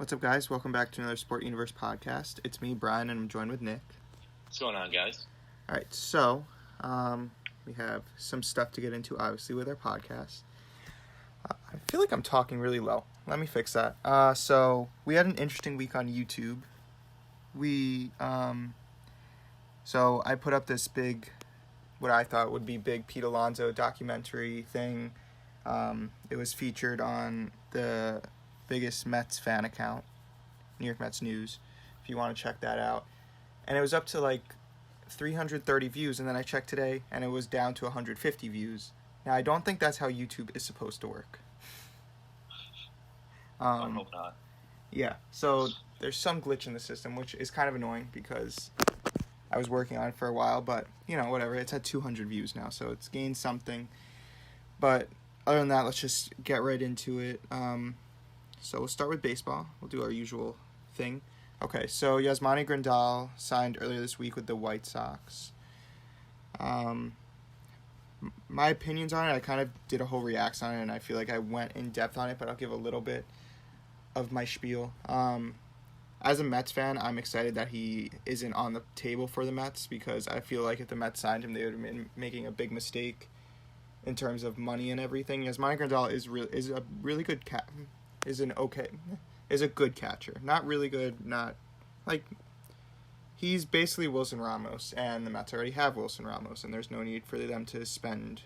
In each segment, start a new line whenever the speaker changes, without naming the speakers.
What's up, guys? Welcome back to another TheSportUniverse podcast. It's me, Brian, and I'm joined with Nick.
What's going on, guys?
All right, so we have some stuff to get into, obviously, with our podcast. I feel like I'm talking really low. Let me fix that. So we had an interesting week on YouTube. So I put up this big, what I thought would be big Pete Alonso documentary thing. It was featured on the biggest Mets fan account, New York Mets News, if you want to check that out. And it was up to like 330 views, and then I checked today, and it was down to 150 views. Now, I don't think that's how YouTube is supposed to work.
I hope not.
Yeah, so there's some glitch in the system, which is kind of annoying because I was working on it for a while, but, you know, whatever. It's at 200 views now, so it's gained something. But other than that, let's just get right into it. So we'll start with baseball. We'll do our usual thing. Okay, so Yasmani Grandal signed earlier this week with the White Sox. My opinions on it, I kind of did a whole reaction on it, and I feel like I went in depth on it, but I'll give a little bit of my spiel. As a Mets fan, I'm excited that he isn't on the table for the Mets because I feel like if the Mets signed him, they would have been making a big mistake in terms of money and everything. Yasmani Grandal is a really good is a good catcher. Not really good, not like he's basically Wilson Ramos, and the Mets already have Wilson Ramos, and there's no need for them to spend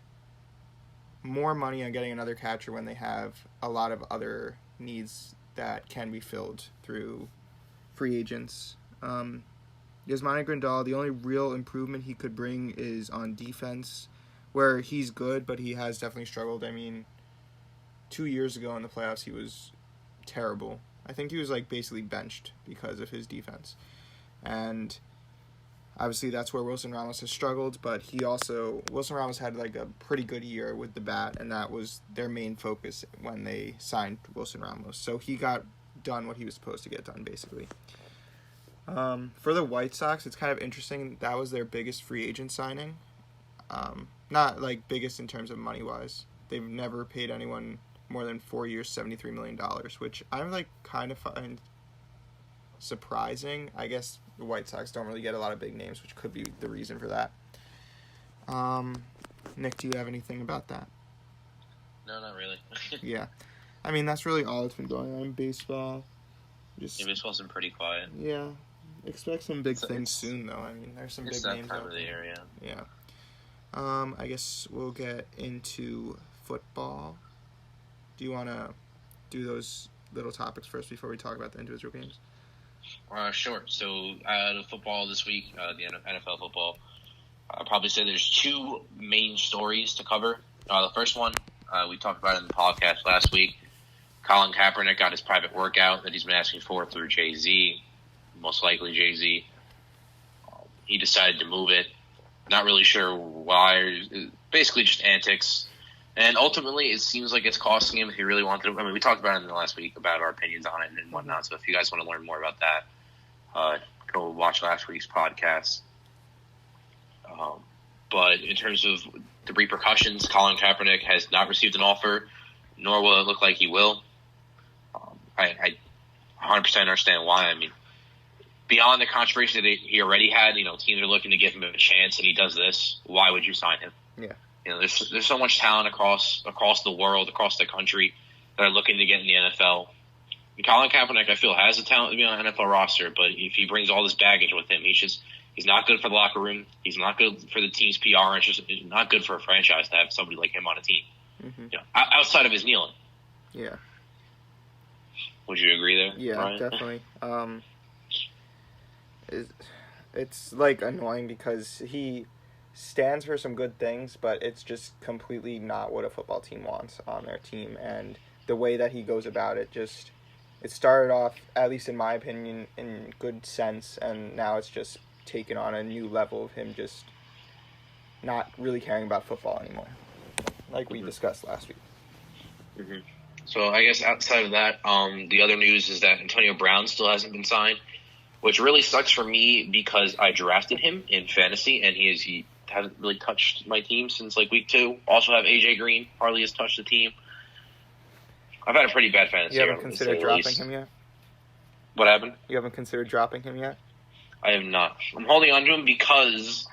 more money on getting another catcher when they have a lot of other needs that can be filled through free agents. Yasmani Grandal, the only real improvement he could bring is on defense, where he's good, but he has definitely struggled. I mean, 2 years ago in the playoffs, he was terrible. I think he was like basically benched because of his defense. And obviously that's where Wilson Ramos has struggled, but Wilson Ramos had like a pretty good year with the bat, and that was their main focus when they signed Wilson Ramos. So he got done what he was supposed to get done, basically. For the White Sox, it's kind of interesting. That was their biggest free agent signing. Not like biggest in terms of money-wise. They've never paid anyone more than 4 years, $73 million, which I like kind of find surprising. I guess the White Sox don't really get a lot of big names, which could be the reason for that. Nick, do you have anything about that?
No, not really.
Yeah. I mean, that's really all that's been going on in baseball.
Baseball's been pretty quiet.
Yeah. Expect some big things soon, though. I mean, there's some big names out there.
It's that time of the year,
yeah. I guess we'll get into football. Do you want to do those little topics first before we talk about the individual games?
Sure. So, the football this week, the NFL football, I'll probably say there's two main stories to cover. The first one, we talked about it in the podcast last week. Colin Kaepernick got his private workout that he's been asking for through Jay-Z, most likely Jay-Z. He decided to move it. Not really sure why. Basically just antics. And ultimately, it seems like it's costing him if he really wanted to. I mean, we talked about it in the last week about our opinions on it and whatnot. So if you guys want to learn more about that, go watch last week's podcast. But in terms of the repercussions, Colin Kaepernick has not received an offer, nor will it look like he will. I 100% understand why. I mean, beyond the controversy that he already had, teams are looking to give him a chance, and he does this. Why would you sign him?
Yeah.
There's so much talent across the world, across the country that are looking to get in the NFL. And Colin Kaepernick, I feel, has the talent to be on an NFL roster, but if he brings all this baggage with him, he's not good for the locker room. He's not good for the team's PR. It's just not good for a franchise to have somebody like him on a team. Mm-hmm. Outside of his kneeling.
Yeah.
Would you agree there?
Yeah,
Brian?
Definitely. It's like annoying because he stands for some good things, but it's just completely not what a football team wants on their team. And the way that he goes about it, it started off, at least in my opinion, in good sense, and now it's just taken on a new level of him just not really caring about football anymore, like we discussed last week.
Mm-hmm. So I guess outside of that, the other news is that Antonio Brown still hasn't been signed, which really sucks for me because I drafted him in fantasy, and he hasn't really touched my team since like week 2. Also have AJ Green, hardly has touched the team. I've had a pretty bad fantasy.
You haven't considered dropping him yet?
What happened?
You haven't considered dropping him yet?
I have not. I'm holding on to him because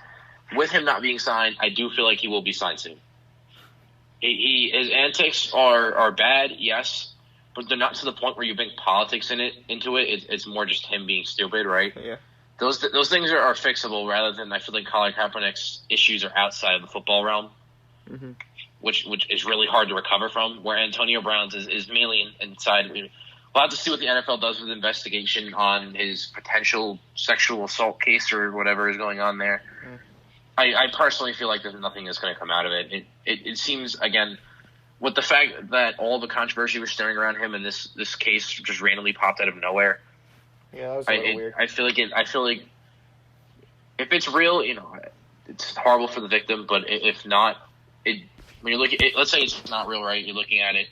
with him not being signed, I do feel like he will be signed soon. His antics are bad, yes, but they're not to the point where you bring politics into it. It's more just him being stupid, right?
Yeah.
Those things are fixable rather than I feel like Colin Kaepernick's issues are outside of the football realm,
Mm-hmm.
which is really hard to recover from. Where Antonio Brown's is mainly inside. We'll have to see what the NFL does with the investigation on his potential sexual assault case or whatever is going on there.
Mm.
I personally feel like there's nothing that's going to come out of it. It seems, again, with the fact that all the controversy was stirring around him and this case just randomly popped out of nowhere.
Yeah, that was a little weird.
I feel like if it's real, it's horrible for the victim. But if not, when you look at it, let's say it's not real, right? You're looking at it.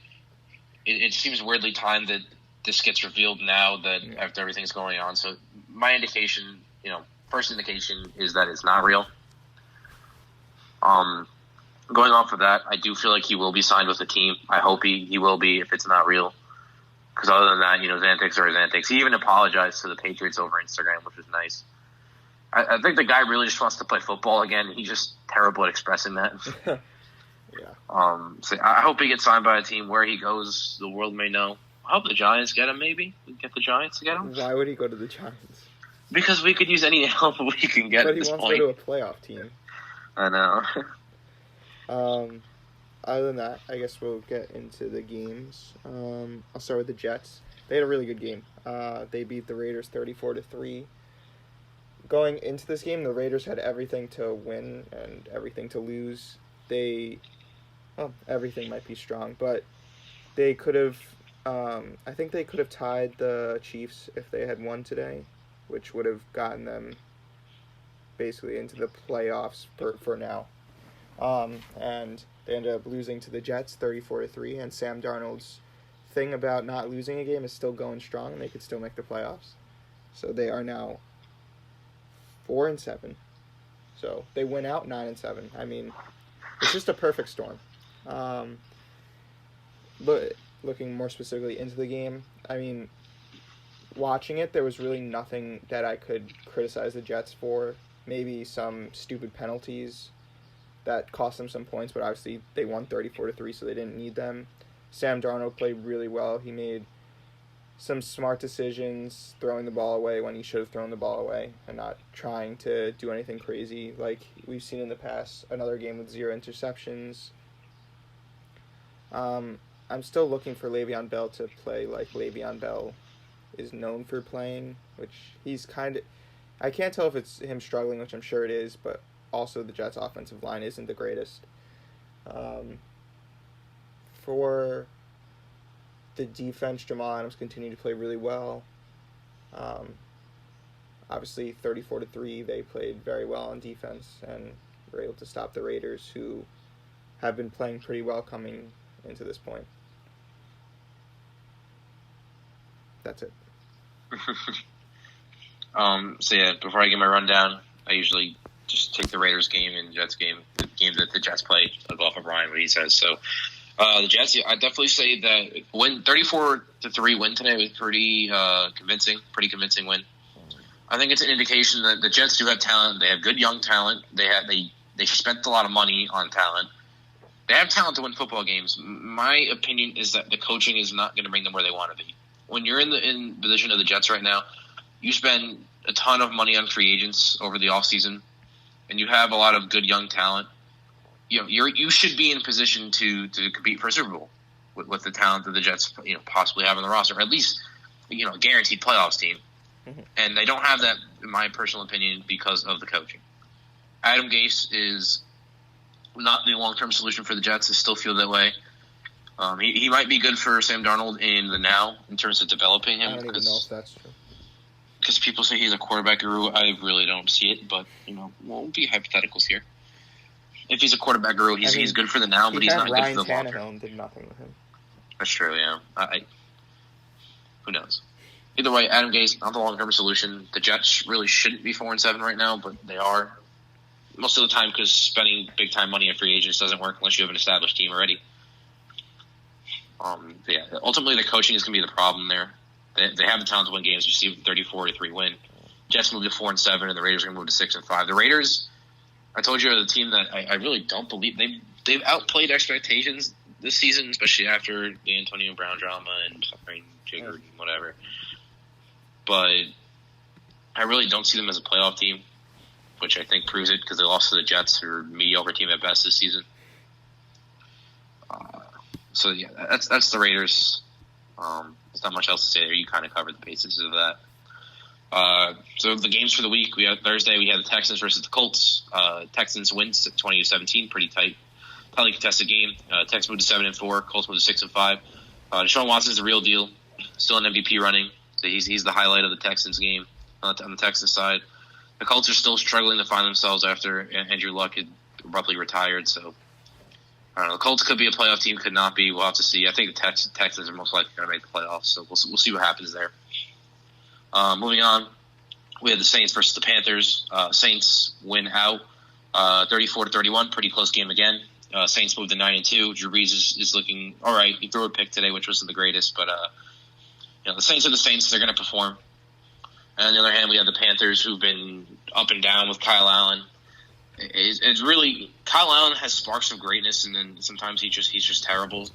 It seems weirdly timed that this gets revealed now that after everything's going on. So my indication, first indication is that it's not real. Going off of that, I do feel like he will be signed with the team. I hope he will be if it's not real. Because other than that, his antics are his antics. He even apologized to the Patriots over Instagram, which is nice. I think the guy really just wants to play football again. He's just terrible at expressing that.
Yeah.
So I hope he gets signed by a team. Where he goes, the world may know. I hope the Giants get him, maybe. We get the Giants to get him.
Why would he go to the Giants?
Because we could use any help we can get at this point.
But he wants to go to a playoff team.
I know.
Other than that, I guess we'll get into the games. I'll start with the Jets. They had a really good game. They beat the Raiders 34-3. Going into this game, the Raiders had everything to win and everything to lose. Everything might be strong, but they could have. I think they could have tied the Chiefs if they had won today, which would have gotten them basically into the playoffs for now. And they ended up losing to the Jets 34-3, and Sam Darnold's thing about not losing a game is still going strong, and they could still make the playoffs. So they are now 4-7. So they win out 9-7. I mean, it's just a perfect storm. But looking more specifically into the game, I mean, watching it, there was really nothing that I could criticize the Jets for. Maybe some stupid penalties that cost them some points, but obviously they won 34-3, so they didn't need them. Sam Darnold played really well. He made some smart decisions, throwing the ball away when he should have thrown the ball away and not trying to do anything crazy like we've seen in the past. Another game with 0 interceptions. I'm still looking for Le'Veon Bell to play like Le'Veon Bell is known for playing, which he's kind of... I can't tell if it's him struggling, which I'm sure it is, but also the Jets' offensive line isn't the greatest. For the defense, Jamal Adams continued to play really well. Obviously, 34-3, they played very well on defense and were able to stop the Raiders, who have been playing pretty well coming into this point. That's it.
So yeah, before I give my rundown, I usually just take the Raiders game and Jets game, the game that the Jets played. I'll go off of Ryan what he says. So the Jets, I definitely say that win 34-3 win today was pretty convincing win. I think it's an indication that the Jets do have talent. They have good young talent. They spent a lot of money on talent. They have talent to win football games. My opinion is that the coaching is not going to bring them where they want to be. When you're in the position of the Jets right now, you spend a ton of money on free agents over the offseason, and you have a lot of good young talent. You should be in position to compete for a Super Bowl with the talent that the Jets possibly have on the roster, or at least a guaranteed playoffs team. Mm-hmm. And they don't have that, in my personal opinion, because of the coaching. Adam Gase is not the long-term solution for the Jets. I still feel that way. He might be good for Sam Darnold in the now in terms of developing him.
I don't even know if that's true.
Because people say he's a quarterback guru. I really don't see it, but, we'll be hypotheticals here. If he's a quarterback guru, he's good for the now, but he's not good for the long term.
Ryan Tannehill did nothing with him.
That's true, yeah. Who knows? Either way, Adam Gase, not the long-term solution. The Jets really shouldn't be 4-7 right now, but they are. Most of the time, because spending big-time money on free agents doesn't work unless you have an established team already. Ultimately, the coaching is going to be the problem there. They have the talent to win games. You see 34-3 win. Jets moved to 4-7, and the Raiders are going to move to 6-5. The Raiders, I told you, are the team that I really don't believe they've outplayed expectations this season, especially after the Antonio Brown drama and suffering jigger and whatever. But I really don't see them as a playoff team, which I think proves it because they lost to the Jets, who are a mediocre team at best this season. So yeah, that's the Raiders. There's not much else to say there. You kind of covered the basis of that. So the games for the week, we have Thursday. We have the Texans versus the Colts. Texans wins 20-17, pretty tightly contested game. Texans moved to 7-4. Colts moved to 6-5. Deshaun Watson's the real deal. Still an MVP running. So he's the highlight of the Texans game on the Texans side. The Colts are still struggling to find themselves after Andrew Luck had abruptly retired. So I don't know. The Colts could be a playoff team, could not be. We'll have to see. I think the Texans are most likely going to make the playoffs. So we'll see what happens there. Moving on, we have the Saints versus the Panthers. Saints win out 34-31. Pretty close game again. Saints moved to 9-2. Drew Brees is looking all right. He threw a pick today, which wasn't the greatest, but the Saints are the Saints. They're going to perform. And on the other hand, we have the Panthers, who've been up and down with Kyle Allen. It's really Kyle Allen has sparks of greatness, and then sometimes he's just terrible.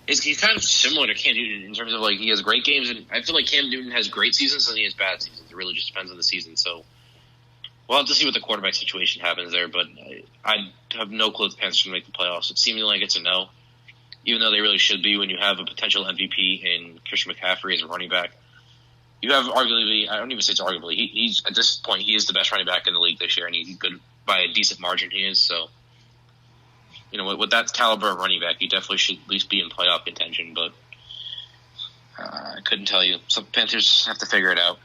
He's kind of similar to Cam Newton in terms of he has great games, and I feel like Cam Newton has great seasons and he has bad seasons. It really just depends on the season. So we'll have to see what the quarterback situation happens there. But I have no clue if the Panthers can make the playoffs. It's seeming like it's a no, even though they really should be when you have a potential MVP in Christian McCaffrey as a running back. You have arguably, I don't even say it's arguably, he's at this point, he is the best running back in the league this year, and he's good by a decent margin he is. So, with that caliber of running back, you definitely should at least be in playoff contention, but I couldn't tell you. So Panthers have to figure it out.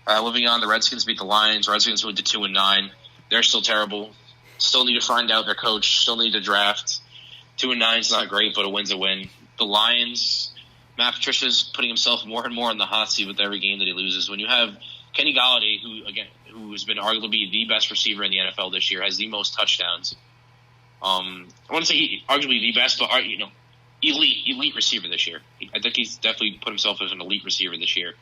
Moving on, the Redskins beat the Lions. Redskins went to 2-9. They're still terrible. Still need to find out their coach. Still need to draft. 2-9 is not great, but a win's a win. The Lions, Matt Patricia's putting himself more and more in the hot seat with every game that he loses. When you have Kenny Galladay, who has been arguably the best receiver in the NFL this year, has the most touchdowns. I want to say arguably the best, but elite receiver this year. I think he's definitely put himself as an elite receiver this year.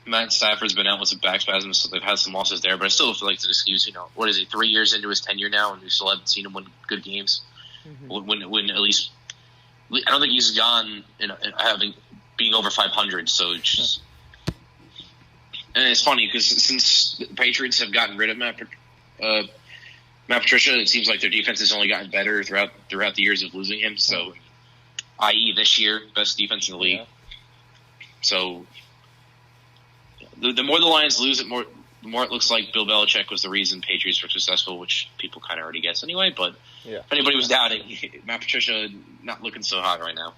Matt Stafford's been out with some back spasms, so they've had some losses there. But I still feel like it's an excuse. What is he? 3 years into his tenure now, and we still haven't seen him win good games. Mm-hmm. When at least, I don't think he's gone being over 500. So it's just, and it's funny because since the Patriots have gotten rid of Matt Patricia, it seems like their defense has only gotten better throughout the years of losing him. So, i.e., this year, best defense in the league. Yeah. So, the more the Lions lose, the more it looks like Bill Belichick was the reason Patriots were successful, which people kind of already guess anyway. But if anybody was doubting, Matt Patricia not looking so hot right now.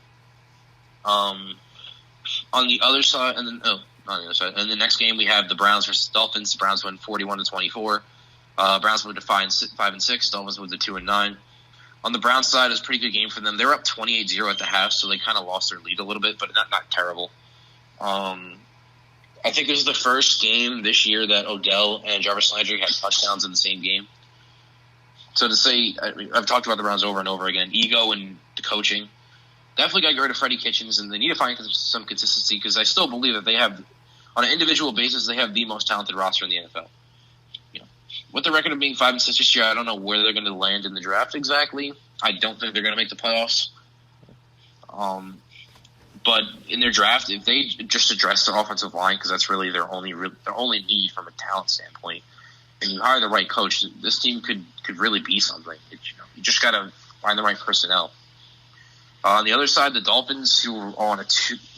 On the other side, and then on the other side, in the next game we have the Browns versus Dolphins. The Browns win 41-24. Browns moved to 5-6. Dolphins moved to 2-9. On the Browns side, it was a pretty good game for them. They were up 28-0 at the half, so they kind of lost their lead a little bit, but not terrible. I think this is the first game this year that Odell and Jarvis Landry had touchdowns in the same game. So to say, I've talked about the Browns over and over again, ego and the coaching. Definitely got to get rid of Freddie Kitchens, and they need to find some consistency because I still believe that they have, on an individual basis, they have the most talented roster in the NFL. With the record of being 5-6 this year, I don't know where they're going to land in the draft exactly. I don't think they're going to make the playoffs. But in their draft, if they just address their offensive line, because that's really their only need from a talent standpoint, and you hire the right coach, this team could really be something. You just got to find the right personnel. On the other side, the Dolphins, who were on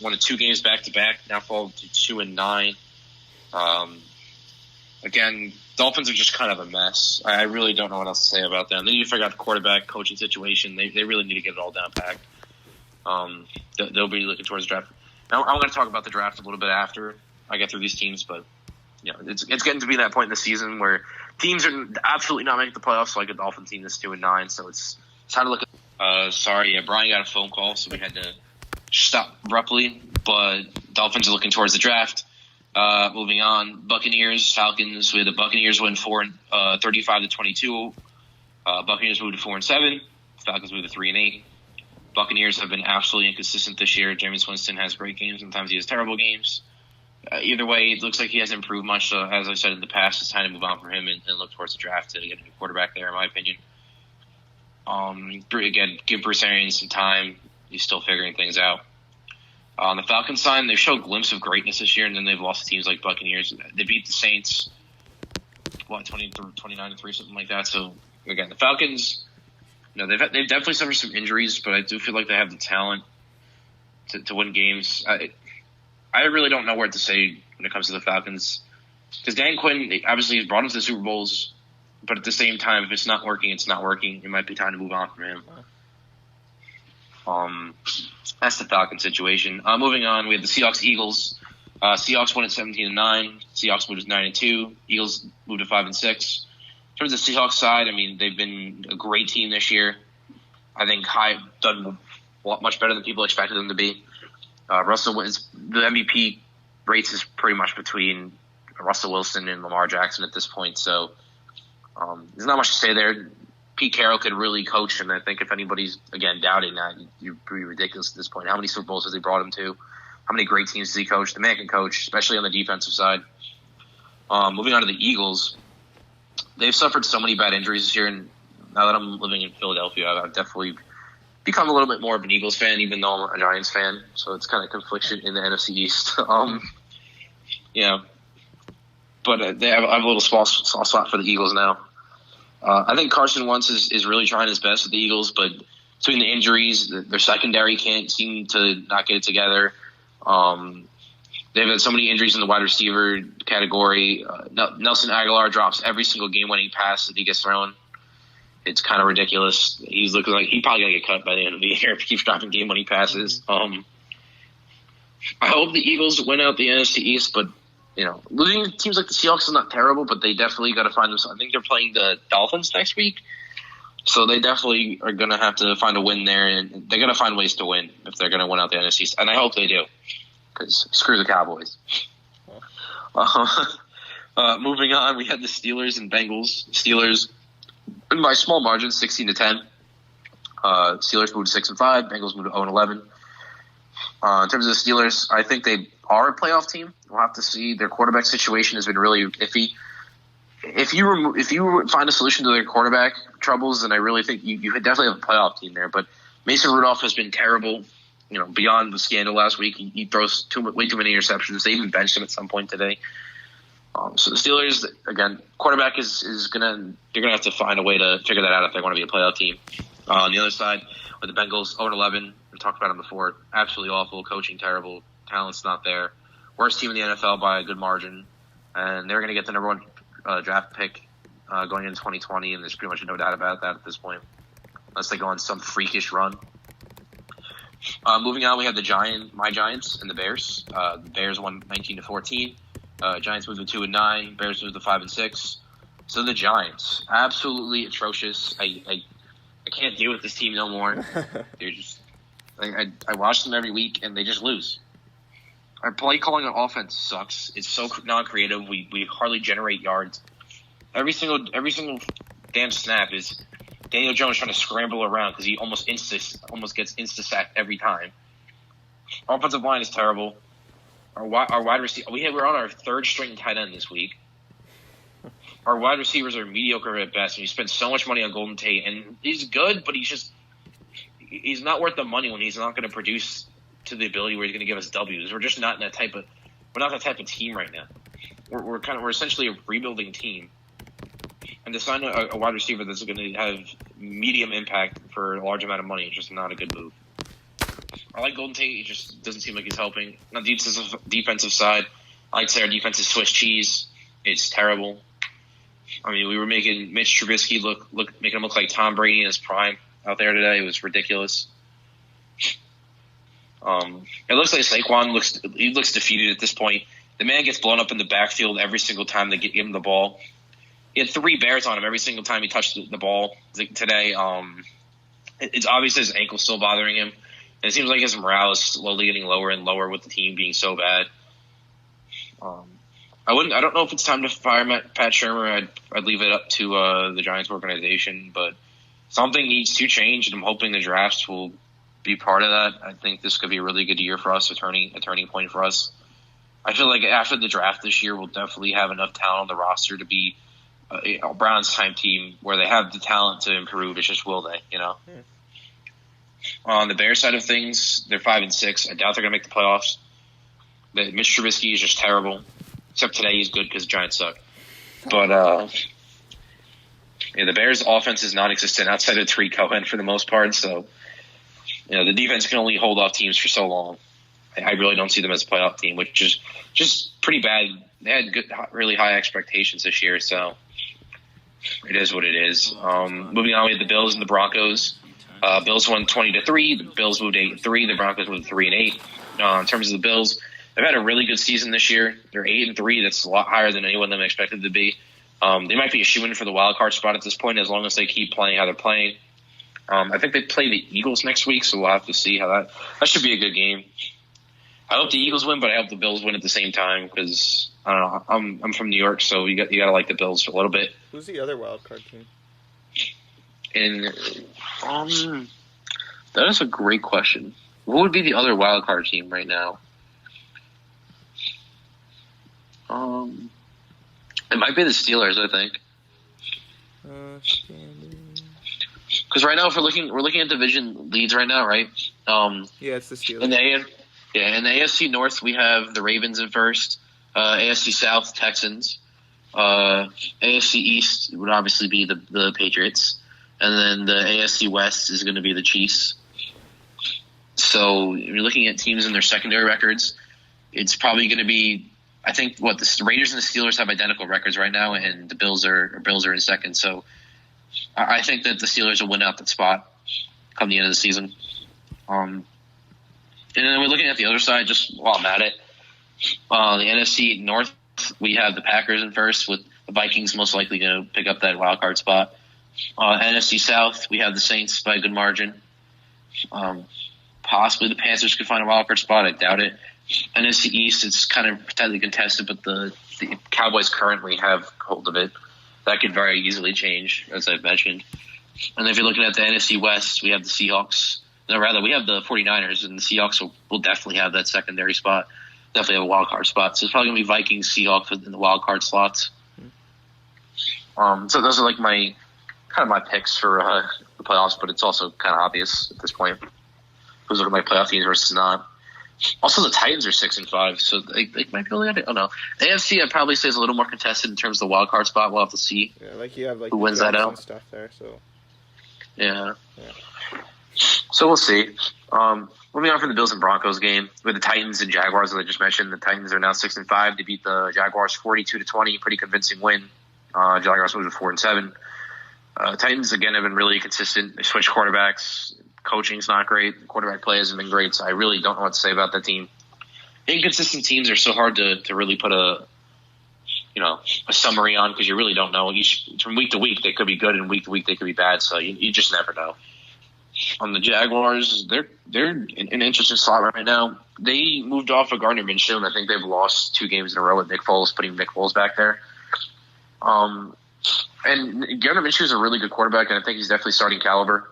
won 2 games back-to-back, now fall to 2-9. Again, Dolphins are just kind of a mess. I really don't know what else to say about them. They need to figure out the quarterback coaching situation. They really need to get it all down packed. They'll be looking towards the draft. Now, I'm going to talk about the draft a little bit after I get through these teams, but it's getting to be that point in the season where teams are absolutely not making the playoffs, like a Dolphin team that's 2-9. So it's time to look at. Sorry, Brian got a phone call, so we had to stop abruptly. But Dolphins are looking towards the draft. Moving on, Buccaneers, Falcons. We had the Buccaneers win 35-22. Buccaneers moved to 4-7. Falcons moved to 3-8. Buccaneers have been absolutely inconsistent this year. Jameis Winston has great games. Sometimes he has terrible games. Either way, it looks like he hasn't improved much. So, as I said in the past, it's time to move on for him and look towards the draft to get a new quarterback there, in my opinion. Again, give Bruce Arians some time. He's still figuring things out. On the Falcons side, they've showed a glimpse of greatness this year, and then they've lost to teams like Buccaneers. They beat the Saints, 29-3, something like that. So, again, the Falcons, they've definitely suffered some injuries, but I do feel like they have the talent to win games. I really don't know what to say when it comes to the Falcons. Because Dan Quinn, obviously, he's brought them to the Super Bowls, but at the same time, if it's not working, it's not working. It might be time to move on from him. That's the Falcons situation. Moving on, we have the Seahawks-Eagles. Seahawks won at 17-9. Seahawks moved to 9-2. Eagles moved to 5-6. In terms of the Seahawks side, I mean, they've been a great team this year. I think done much better than people expected them to be. The MVP race is pretty much between Russell Wilson and Lamar Jackson at this point. So there's not much to say there. Pete Carroll could really coach, and I think if anybody's, again, doubting that, you'd be ridiculous at this point. How many Super Bowls has he brought him to? How many great teams has he coached? The man can coach, especially on the defensive side. Moving on to the Eagles, they've suffered so many bad injuries this year, and now that I'm living in Philadelphia, I've definitely become a little bit more of an Eagles fan, even though I'm a Giants fan. So it's kind of confliction in the NFC East. But I have a little small spot for the Eagles now. I think Carson Wentz is really trying his best with the Eagles, but between the injuries, their secondary can't seem to not get it together. They've had so many injuries in the wide receiver category. Nelson Aguilar drops every single game-winning pass that he gets thrown. It's kind of ridiculous. He's looking like he's probably going to get cut by the end of the year if he keeps dropping game-winning passes. I hope the Eagles win out the NFC East, but losing teams like the Seahawks is not terrible, but they definitely got to find themselves. I think they're playing the Dolphins next week, so they definitely are going to have to find a win there, and they're going to find ways to win if they're going to win out the NFC East, and I hope they do, because screw the Cowboys. Moving on, we had the Steelers and Bengals. Steelers, by small margin, 16-10. Steelers moved to 6-5. Bengals moved to 0-11. In terms of the Steelers, I think they are a playoff team. We'll have to see. Their quarterback situation has been really iffy. If you find a solution to their quarterback troubles, then I really think you could definitely have a playoff team there. But Mason Rudolph has been terrible. Beyond the scandal last week, he throws way too many interceptions. They even benched him at some point today. So the Steelers, again, quarterback they're gonna have to find a way to figure that out if they want to be a playoff team. On the other side, with the Bengals, 0-11, we talked about them before. Absolutely awful, coaching terrible, talent's not there. Worst team in the NFL by a good margin, and they're gonna get the number one draft pick going into 2020, and there's pretty much no doubt about that at this point, unless they go on some freakish run. Moving on, we have my Giants, and the Bears. The Bears won 19-14. Giants moved to 2-9. Bears moved to 5-6. So the Giants, absolutely atrocious. I can't deal with this team no more. They're just I watch them every week and they just lose. Our play calling on offense sucks. It's so non-creative. We hardly generate yards. Every single damn snap is Daniel Jones trying to scramble around because he almost gets insta-sacked every time. Our offensive line is terrible. Our wide receiver, we're on our third string tight end this week. Our wide receivers are mediocre at best, and you spend so much money on Golden Tate, and he's good, but he's not worth the money when he's not going to produce to the ability where he's going to give us W's. We're just not that type of team right now. We're essentially a rebuilding team, and to sign a wide receiver that's going to have medium impact for a large amount of money is just not a good move. I like Golden Tate. He just doesn't seem like he's helping. On the defensive side, I like to say our defense is Swiss cheese. It's terrible. I mean, we were making Mitch Trubisky making him look like Tom Brady in his prime out there today. It was ridiculous. It looks like Saquon looks defeated at this point. The man gets blown up in the backfield every single time they give him the ball. He had 3 bears on him every single time he touched the ball today. It's obvious his ankle's still bothering him. And it seems like his morale is slowly getting lower and lower with the team being so bad. I don't know if it's time to fire Pat Shurmur. I'd leave it up to the Giants organization, but something needs to change, and I'm hoping the drafts will be part of that. I think this could be a really good year for us, a turning point for us. I feel like after the draft this year, we'll definitely have enough talent on the roster to be a Browns time team where they have the talent to improve. It's just will they, On the Bears side of things, they're 5-6. I doubt they're going to make the playoffs. But Mitch Trubisky is just terrible. Except today he's good because the Giants suck. But the Bears' offense is non-existent outside of Tariq Cohen for the most part. So the defense can only hold off teams for so long. I really don't see them as a playoff team, which is just pretty bad. They had really high expectations this year, so it is what it is. Moving on, we have the Bills and the Broncos. Bills won 20-3. The Bills moved 8-3. The Broncos moved 3-8. In terms of the Bills, they've had a really good season this year. They're 8-3. That's a lot higher than anyone of them expected to be. They might be a shoo-in for the wild card spot at this point, as long as they keep playing how they're playing. I think they play the Eagles next week, so we'll have to see how that should be a good game. I hope the Eagles win, but I hope the Bills win at the same time because I don't know. I'm from New York, so you got to like the Bills a little bit.
Who's the other wild card team?
And that is a great question. What would be the other wild card team right now? It might be the Steelers, I think. Because right now, if we're looking at division leads right now, right?
Yeah, it's the Steelers.
In the AFC North, we have the Ravens in first. AFC South, Texans. AFC East would obviously be the Patriots. And then the AFC West is going to be the Chiefs. So if you're looking at teams and their secondary records, it's probably going to be, I think, the Raiders and the Steelers have identical records right now, and the Bills are in second. So I think that the Steelers will win out that spot come the end of the season. And then we're looking at the other side, just while I'm at it. The NFC North, we have the Packers in first, with the Vikings most likely going to pick up that wild card spot. NFC South, we have the Saints by a good margin. Possibly the Panthers could find a wild card spot. I doubt it. NFC East, it's kind of tightly contested, but the Cowboys currently have hold of it. That could very easily change, as I've mentioned. And if you're looking at the NFC West, we have the Seahawks. No, rather, we have the 49ers, and the Seahawks will definitely have that secondary spot. Definitely have a wild card spot. So it's probably going to be Vikings, Seahawks in the wild card slots. So those are like my picks for the playoffs, but it's also kind of obvious at this point who's looking like playoff teams versus not. Also, the Titans are 6-5, so they might be able to get it. Oh no, AFC I'd probably say is a little more contested in terms of the wild card spot. We'll have to see.
Yeah, like you have
who wins that out.
And stuff there, so
yeah. So we'll see. Moving on from the Bills and Broncos game with the Titans and Jaguars, as I just mentioned. The Titans are now 6-5. They beat the Jaguars 42-20, pretty convincing win. Jaguars moved to 4-7. Titans again have been really consistent. They switched quarterbacks. Coaching's not great. The quarterback play hasn't been great, so I really don't know what to say about that team. Inconsistent teams are so hard to really put a summary on because you really don't know. From week to week they could be good, and week to week they could be bad. So you just never know. On the Jaguars, they're in an interesting slot right now. They moved off of Gardner Minshew, and I think they've lost 2 games in a row with Nick Foles, putting Nick Foles back there. And Gardner Minshew is a really good quarterback, and I think he's definitely starting caliber.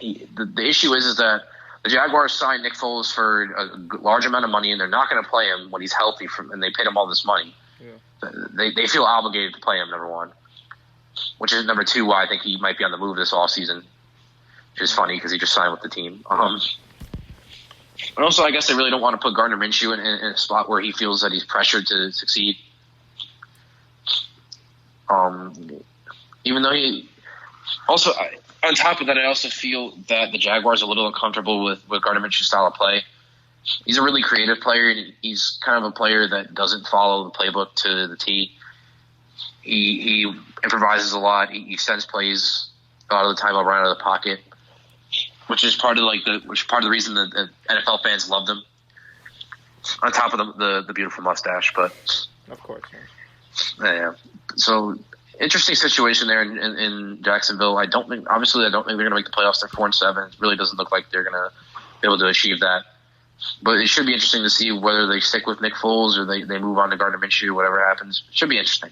The issue is that the Jaguars signed Nick Foles for a large amount of money, and they're not going to play him when he's healthy, and they paid him all this money. Yeah. They feel obligated to play him, number one. Which is number 2, why I think he might be on the move this offseason. Which is funny because he just signed with the team. But also, I guess they really don't want to put Gardner Minshew in a spot where he feels that he's pressured to succeed. Even though he also, on top of that, I also feel that the Jaguars are a little uncomfortable with Gardner Minshew's style of play. He's a really creative player, and he's kind of a player that doesn't follow the playbook to the T. He improvises a lot. He extends plays a lot of the time right out of the pocket, which is part of the reason that NFL fans love him. On top of the beautiful mustache, but
of course,
yeah. So interesting situation there in Jacksonville. I don't think they're going to make the playoffs. They're 4-7. It really doesn't look like they're going to be able to achieve that. But it should be interesting to see whether they stick with Nick Foles or they move on to Gardner Minshew. Whatever happens, it should be interesting.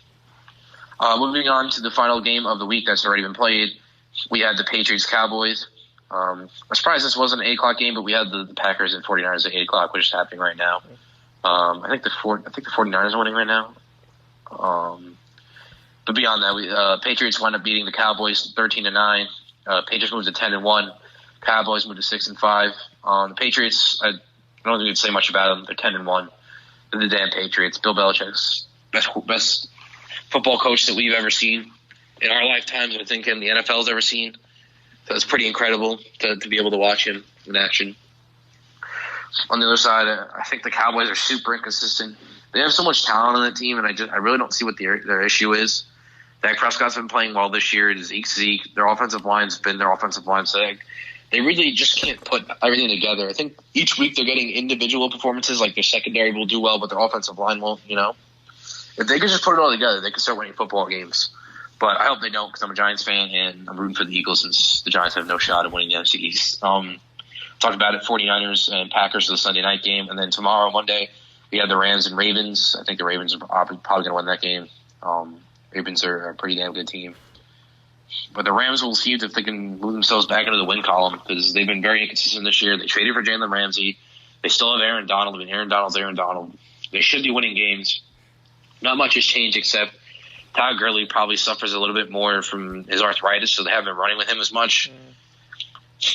Moving on to the final game of the week that's already been played, we had the Patriots-Cowboys. I'm surprised this wasn't an 8 o'clock game, but we had the Packers and 49ers at 8 o'clock, which is happening right now. I think the 49ers are winning right now. But beyond that, we Patriots wound up beating the Cowboys 13-9. Patriots moved to 10-1. Cowboys moved to 6-5. The Patriots, I don't think we can say much about them. They're 10-1. They're the damn Patriots. Bill Belichick's best football coach that we've ever seen in our lifetimes. I think in the NFL's ever seen. So it's pretty incredible to be able to watch him in action. On the other side, I think the Cowboys are super inconsistent. They have so much talent on that team, and I really don't see what their issue is. Dak Prescott's been playing well this year. Zeke. Their offensive line's been their offensive line. So they really just can't put everything together. I think each week they're getting individual performances, like their secondary will do well, but their offensive line won't, If they could just put it all together, they could start winning football games. But I hope they don't, because I'm a Giants fan, and I'm rooting for the Eagles since the Giants have no shot at winning the NFC East. Talked about it, 49ers and Packers for the Sunday night game. And then tomorrow, Monday, we have the Rams and Ravens. I think the Ravens are probably going to win that game. Ravens are a pretty damn good team. But the Rams will see if they can move themselves back into the win column, because they've been very inconsistent this year. They traded for Jalen Ramsey. They still have Aaron Donald, and Aaron Donald. They should be winning games. Not much has changed, except Todd Gurley probably suffers a little bit more from his arthritis, so they haven't been running with him as much.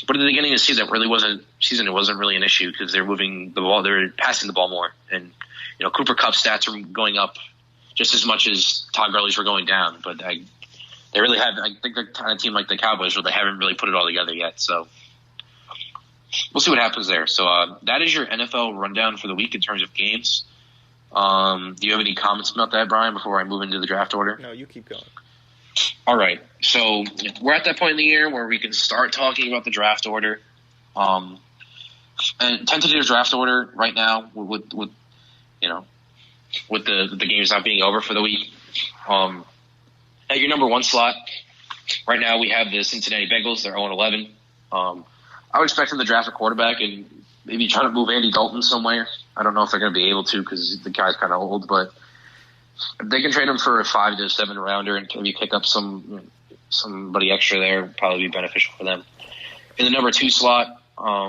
But at the beginning of the season, it wasn't really an issue, because they're moving the ball, they're passing the ball more, and Cooper Kupp's stats are going up just as much as Todd Gurley's were going down. But they really haven't. I think they're kind of team like the Cowboys, where they haven't really put it all together yet. So we'll see what happens there. So that is your NFL rundown for the week in terms of games. Do you have any comments about that, Brian, before I move into the draft order?
No, you keep going.
All right. So we're at that point in the year where we can start talking about the draft order. And tentative draft order right now with the games not being over for the week. At your number 1 slot, right now we have the Cincinnati Bengals. They're 0-11. I would expect them to draft a quarterback and maybe try to move Andy Dalton somewhere. I don't know if they're going to be able to, because the guy's kind of old, but if they can trade him for a 5 to 7 rounder and maybe pick up somebody extra there, would probably be beneficial for them. In the number 2 slot,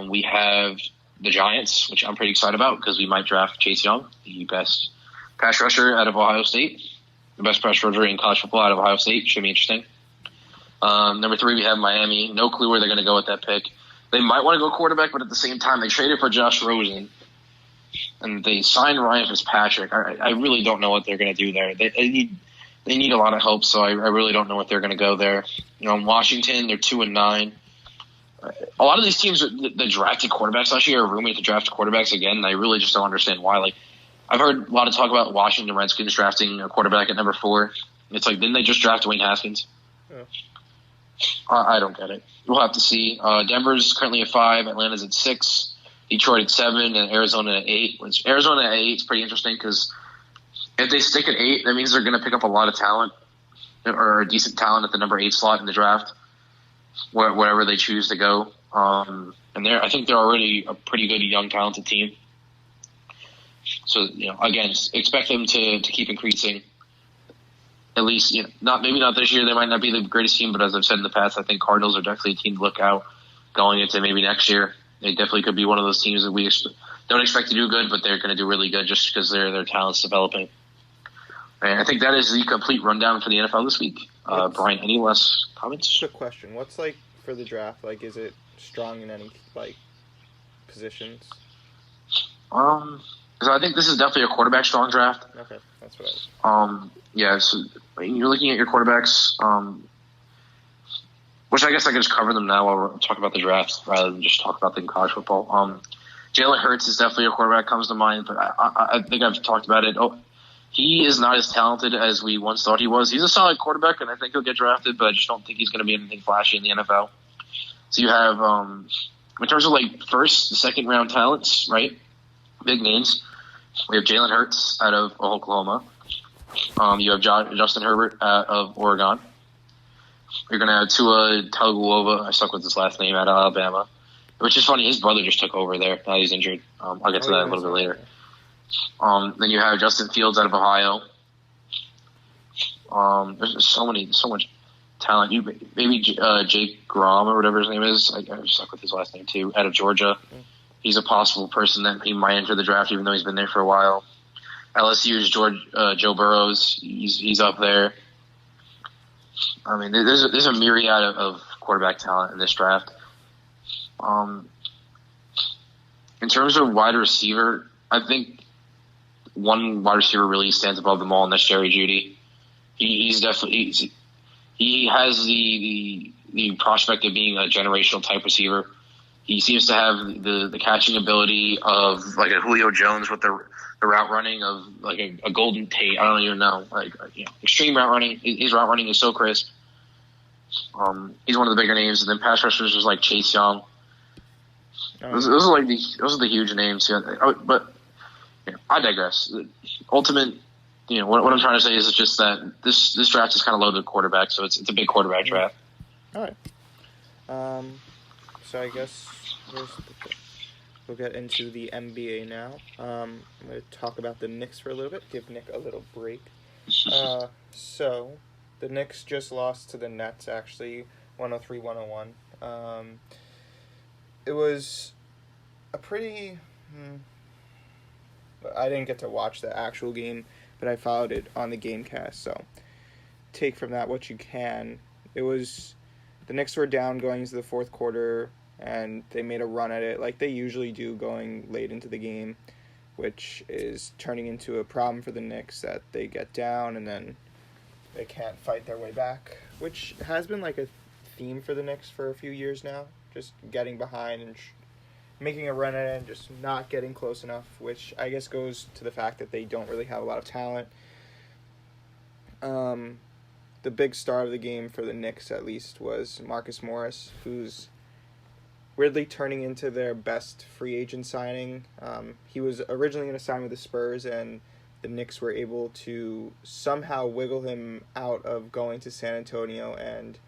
we have the Giants, which I'm pretty excited about, because we might draft Chase Young, the best pass rusher out of Ohio State. The best pass rusher in college football out of Ohio State. Should be interesting. Number 3, we have Miami. No clue where they're going to go with that pick. They might want to go quarterback, but at the same time, they traded for Josh Rosen, and they signed Ryan Fitzpatrick. I really don't know what they're going to do there. They need a lot of help, so I really don't know what they're going to go there. In Washington, they're 2-9. A lot of these teams that drafted quarterbacks last year are rumored to draft quarterbacks again, and I really just don't understand why. I've heard a lot of talk about Washington Redskins drafting a quarterback at number 4. It's like, didn't they just draft Dwayne Haskins?
Yeah.
I don't get it. We'll have to see. Denver's currently at 5. Atlanta's at 6. Detroit at 7. And Arizona at 8. Which Arizona at 8 is pretty interesting, because if they stick at 8, that means they're going to pick up a lot of talent, or decent talent at the number 8 slot in the draft, wherever they choose to go. And I think they're already a pretty good young talented team. So, again, expect them to keep increasing. At least, maybe not this year. They might not be the greatest team, but as I've said in the past, I think Cardinals are definitely a team to look out going into maybe next year. They definitely could be one of those teams that we don't expect to do good, but they're going to do really good just because their talent's developing. And I think that is the complete rundown for the NFL this week. Brian, any last comments?
Quick question. What's for the draft? Is it strong in any positions?
So I think this is definitely a quarterback strong draft.
Okay, that's what I was.
Yeah, so you're looking at your quarterbacks, which I guess I could just cover them now while we're talking about the drafts rather than just talk about them in college football. Jalen Hurts is definitely a quarterback comes to mind, but I think I've talked about it. He is not as talented as we once thought he was. He's a solid quarterback, and I think he'll get drafted, but I just don't think he's going to be anything flashy in the NFL. So you have, in terms of first, second round talents, right? Big names. We have Jalen Hurts out of Oklahoma. You have Justin Herbert out of Oregon. You're going to have Tua Tagovailoa. I stuck with his last name, out of Alabama. Which is funny. His brother just took over there. Now he's injured. I'll get to that a little bit later. Then you have Justin Fields out of Ohio. There's so much talent. Maybe Jake Grom or whatever his name is. I'm stuck with his last name too. Out of Georgia, he's a possible person that he might enter the draft, even though he's been there for a while. LSU's Joe Burrows. He's up there. I mean, there's a myriad of quarterback talent in this draft. In terms of wide receiver, I think one wide receiver really stands above them all, and that's Jerry Jeudy. He has the prospect of being a generational type receiver. He seems to have the catching ability of like a Julio Jones with the route running of like a Golden Tate. I don't even know, extreme route running. His route running is so crisp. He's one of the bigger names, and then pass rushers was like Chase Young. Those are the huge names. But I digress. Ultimate, what I'm trying to say is just that this draft is kind of loaded with quarterback, so it's a big quarterback draft.
All right. So I guess we'll get into the NBA now. I'm going to talk about the Knicks for a little bit, give Nick a little break. So the Knicks just lost to the Nets, actually, 103-101. It was a pretty... I didn't get to watch the actual game, but I followed it on the Gamecast, so take from that what you can. It was... The Knicks were down going into the fourth quarter, and they made a run at it like they usually do going late into the game, which is turning into a problem for the Knicks that they get down and then they can't fight their way back, which has been like a theme for the Knicks for a few years now, just getting behind and making a run at it and just not getting close enough, which I guess goes to the fact that they don't really have a lot of talent. The big star of the game for the Knicks, at least, was Marcus Morris, who's weirdly turning into their best free agent signing. He was originally going to sign with the Spurs, and the Knicks were able to somehow wiggle him out of going to San Antonio and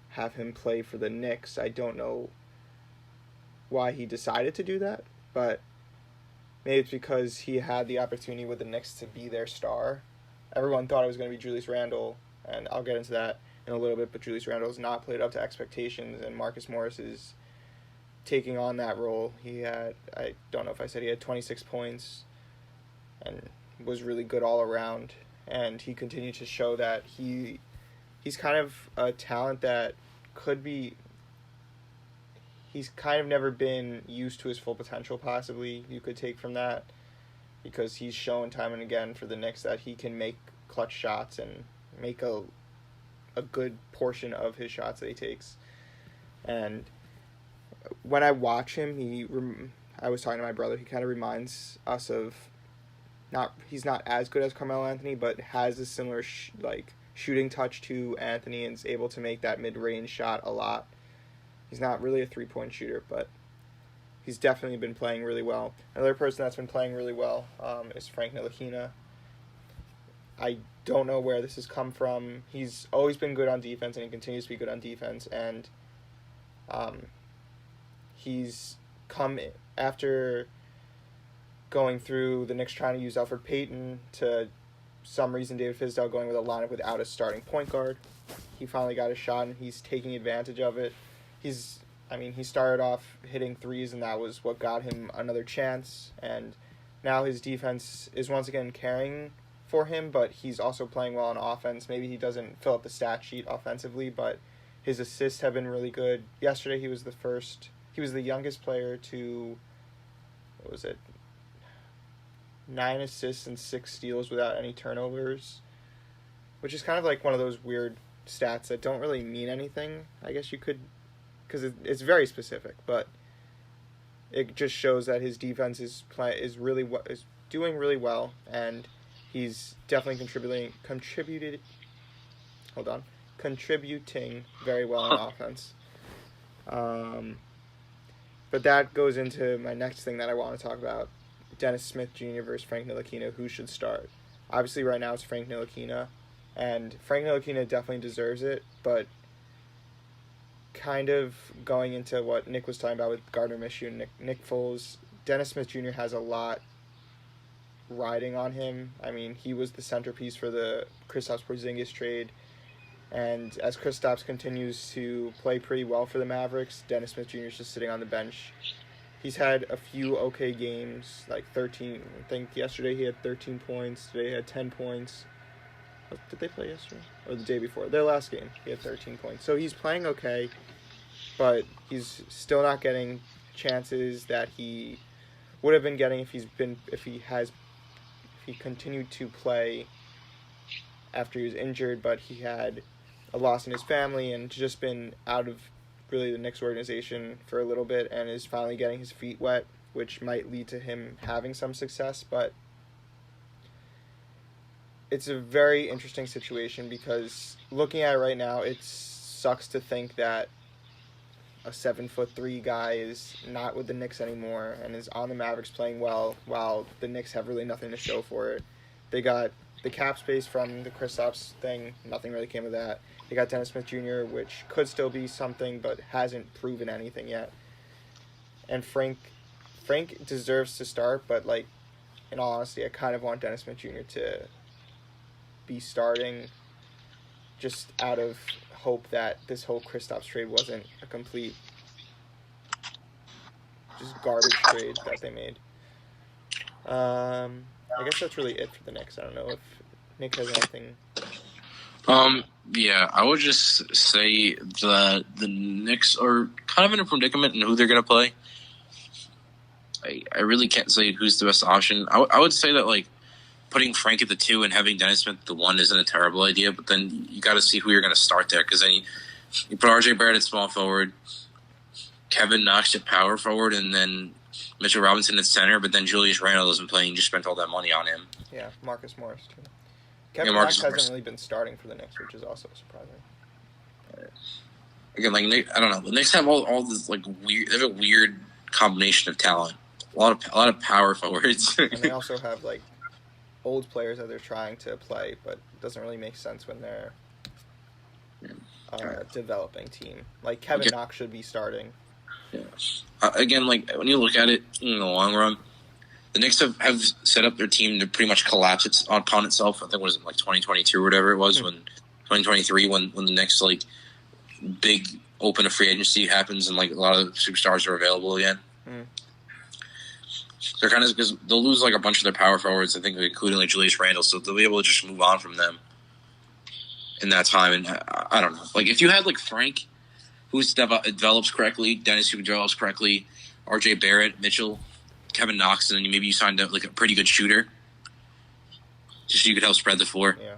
have him play for the Knicks. I don't know why he decided to do that, but maybe it's because he had the opportunity with the Knicks to be their star. Everyone thought it was going to be Julius Randle, and I'll get into that in a little bit, but Julius Randle has not played up to expectations, and Marcus Morris is taking on that role. He had, I don't know if I said he had 26 points and was really good all around, and he continued to show that he's kind of a talent that could be... He's kind of never been used to his full potential, possibly, you could take from that, because he's shown time and again for the Knicks that he can make clutch shots and make a good portion of his shots that he takes. And when I watch him, I was talking to my brother, he kind of reminds us of, he's not as good as Carmelo Anthony, but has a similar shooting touch to Anthony and is able to make that mid-range shot a lot. He's not really a three-point shooter, but he's definitely been playing really well. Another person that's been playing really well is Frank Ntilikina. I don't know where this has come from. He's always been good on defense, and he continues to be good on defense. And he's come after going through the Knicks trying to use Elfrid Payton, to some reason David Fizdale going with a lineup without a starting point guard. He finally got a shot, and he's taking advantage of it. He started off hitting threes, and that was what got him another chance. And now his defense is once again carrying for him, but he's also playing well on offense. Maybe he doesn't fill up the stat sheet offensively, but his assists have been really good. Yesterday he was the youngest player to, 9 assists and 6 steals without any turnovers, which is kind of like one of those weird stats that don't really mean anything, I guess you could, because it's very specific, but it just shows that his defense is doing really well, and he's definitely contributing very well on offense. But that goes into my next thing that I want to talk about: Dennis Smith Jr. versus Frank Ntilikina. Who should start? Obviously, right now it's Frank Ntilikina, and Frank Ntilikina definitely deserves it. But kind of going into what Nick was talking about with Gardner Minshew and Nick Foles, Dennis Smith Jr. has a lot riding on him. I mean, he was the centerpiece for the Kristaps Porzingis trade. And as Kristaps continues to play pretty well for the Mavericks, Dennis Smith Jr. is just sitting on the bench. He's had a few okay games, like 13. I think yesterday he had 13 points. Today he had 10 points. Did they play yesterday? Or the day before? Their last game, he had 13 points. So he's playing okay, but he's still not getting chances that he would have been getting if he continued to play after he was injured, but he had a loss in his family and just been out of really the Knicks organization for a little bit and is finally getting his feet wet, which might lead to him having some success. But it's a very interesting situation because looking at it right now, it sucks to think that a 7'3" guy is not with the Knicks anymore and is on the Mavericks playing well while the Knicks have really nothing to show for it. They got the cap space from the Kristaps thing. Nothing really came of that. They got Dennis Smith Jr., which could still be something, but hasn't proven anything yet. And Frank deserves to start, but like, in all honesty, I kind of want Dennis Smith Jr. to be starting, just out of hope that this whole Kristaps trade wasn't a complete just garbage trade that they made. I guess that's really it for the Knicks. I don't know if Nick has anything.
Yeah, I would just say that the Knicks are kind of in a predicament in who they're going to play. I really can't say who's the best option. I would say that, like, putting Frank at the 2 and having Dennis Smith at the 1 isn't a terrible idea, but then you got to see who you're going to start there, because then you put RJ Barrett at small forward, Kevin Knox at power forward, and then Mitchell Robinson at center, but then Julius Randle doesn't play, and you just spent all that money on him.
Yeah, Marcus Morris, too. Kevin Knox hasn't really been starting for the Knicks, which is also surprising.
Again, like, I don't know. The Knicks have all this, like, weird. They have a weird combination of talent. A lot of power forwards.
And they also have, like, old players that they're trying to play, but it doesn't really make sense when they're a developing team. Like, Kevin Knox should be starting.
Yeah. Again, like, when you look at it in the long run, the Knicks have set up their team to pretty much collapse upon itself. I think it was like 2022 or whatever it was, when 2023, when the Knicks, like, big open of free agency happens and, like, a lot of superstars are available again. They're kind of, because they'll lose, like, a bunch of their power forwards, I think, including, like, Julius Randle, so they'll be able to just move on from them in that time. And I don't know. Like, if you had, like, Frank, who develops correctly, Dennis, who develops correctly, RJ Barrett, Mitchell, Kevin Knox, and then maybe you signed up, like, a pretty good shooter, just so you could help spread the floor.
Yeah.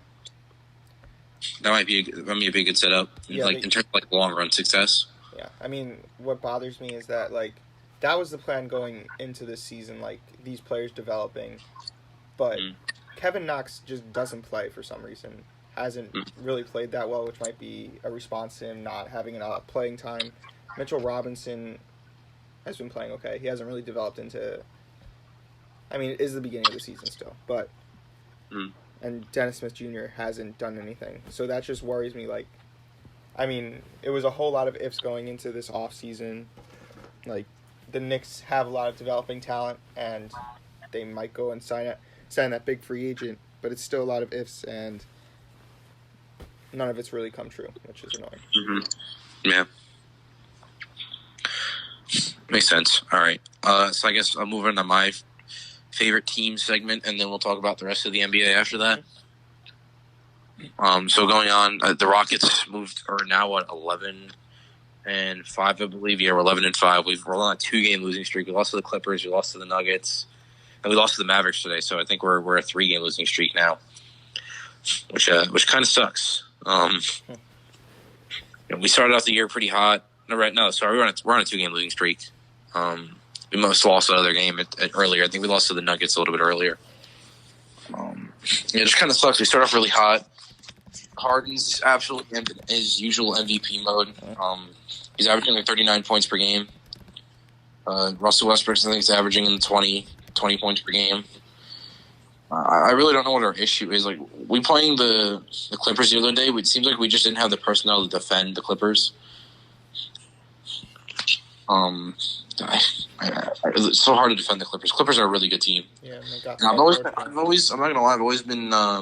That might be a big good setup, in terms of, like, long-run success.
Yeah. I mean, what bothers me is that, like, that was the plan going into this season, like, these players developing. But Kevin Knox just doesn't play for some reason. Hasn't really played that well, which might be a response to him not having enough playing time. Mitchell Robinson has been playing okay. He hasn't really developed into... I mean, it is the beginning of the season still, but... And Dennis Smith Jr. hasn't done anything. So that just worries me. Like, I mean, it was a whole lot of ifs going into this offseason. Like, the Knicks have a lot of developing talent, and they might go and sign that big free agent, but it's still a lot of ifs, and none of it's really come true, which is annoying.
Yeah. Makes sense. All right. So I guess I'll move on to my favorite team segment, and then we'll talk about the rest of the NBA after that. So going on, the Rockets are now at 11-5, I believe. Yeah, we're 11-5. We're on a 2-game losing streak. We lost to the Clippers, we lost to the Nuggets, and we lost to the Mavericks today. So I think we're a 3-game losing streak now, which kind of sucks. We started off the year pretty hot. We're on a 2-game losing streak. We must have lost the other game earlier. I think we lost to the Nuggets a little bit earlier. It just kind of sucks. We start off really hot. Harden's absolutely in his usual MVP mode. He's averaging like 39 points per game. Russell Westbrook, I think, is averaging in 20 points per game. I really don't know what our issue is. Like, we playing the Clippers the other day, it seems like we just didn't have the personnel to defend the Clippers. It's so hard to defend the Clippers. Clippers are a really good team.
Yeah,
I'm not gonna lie, I've always been a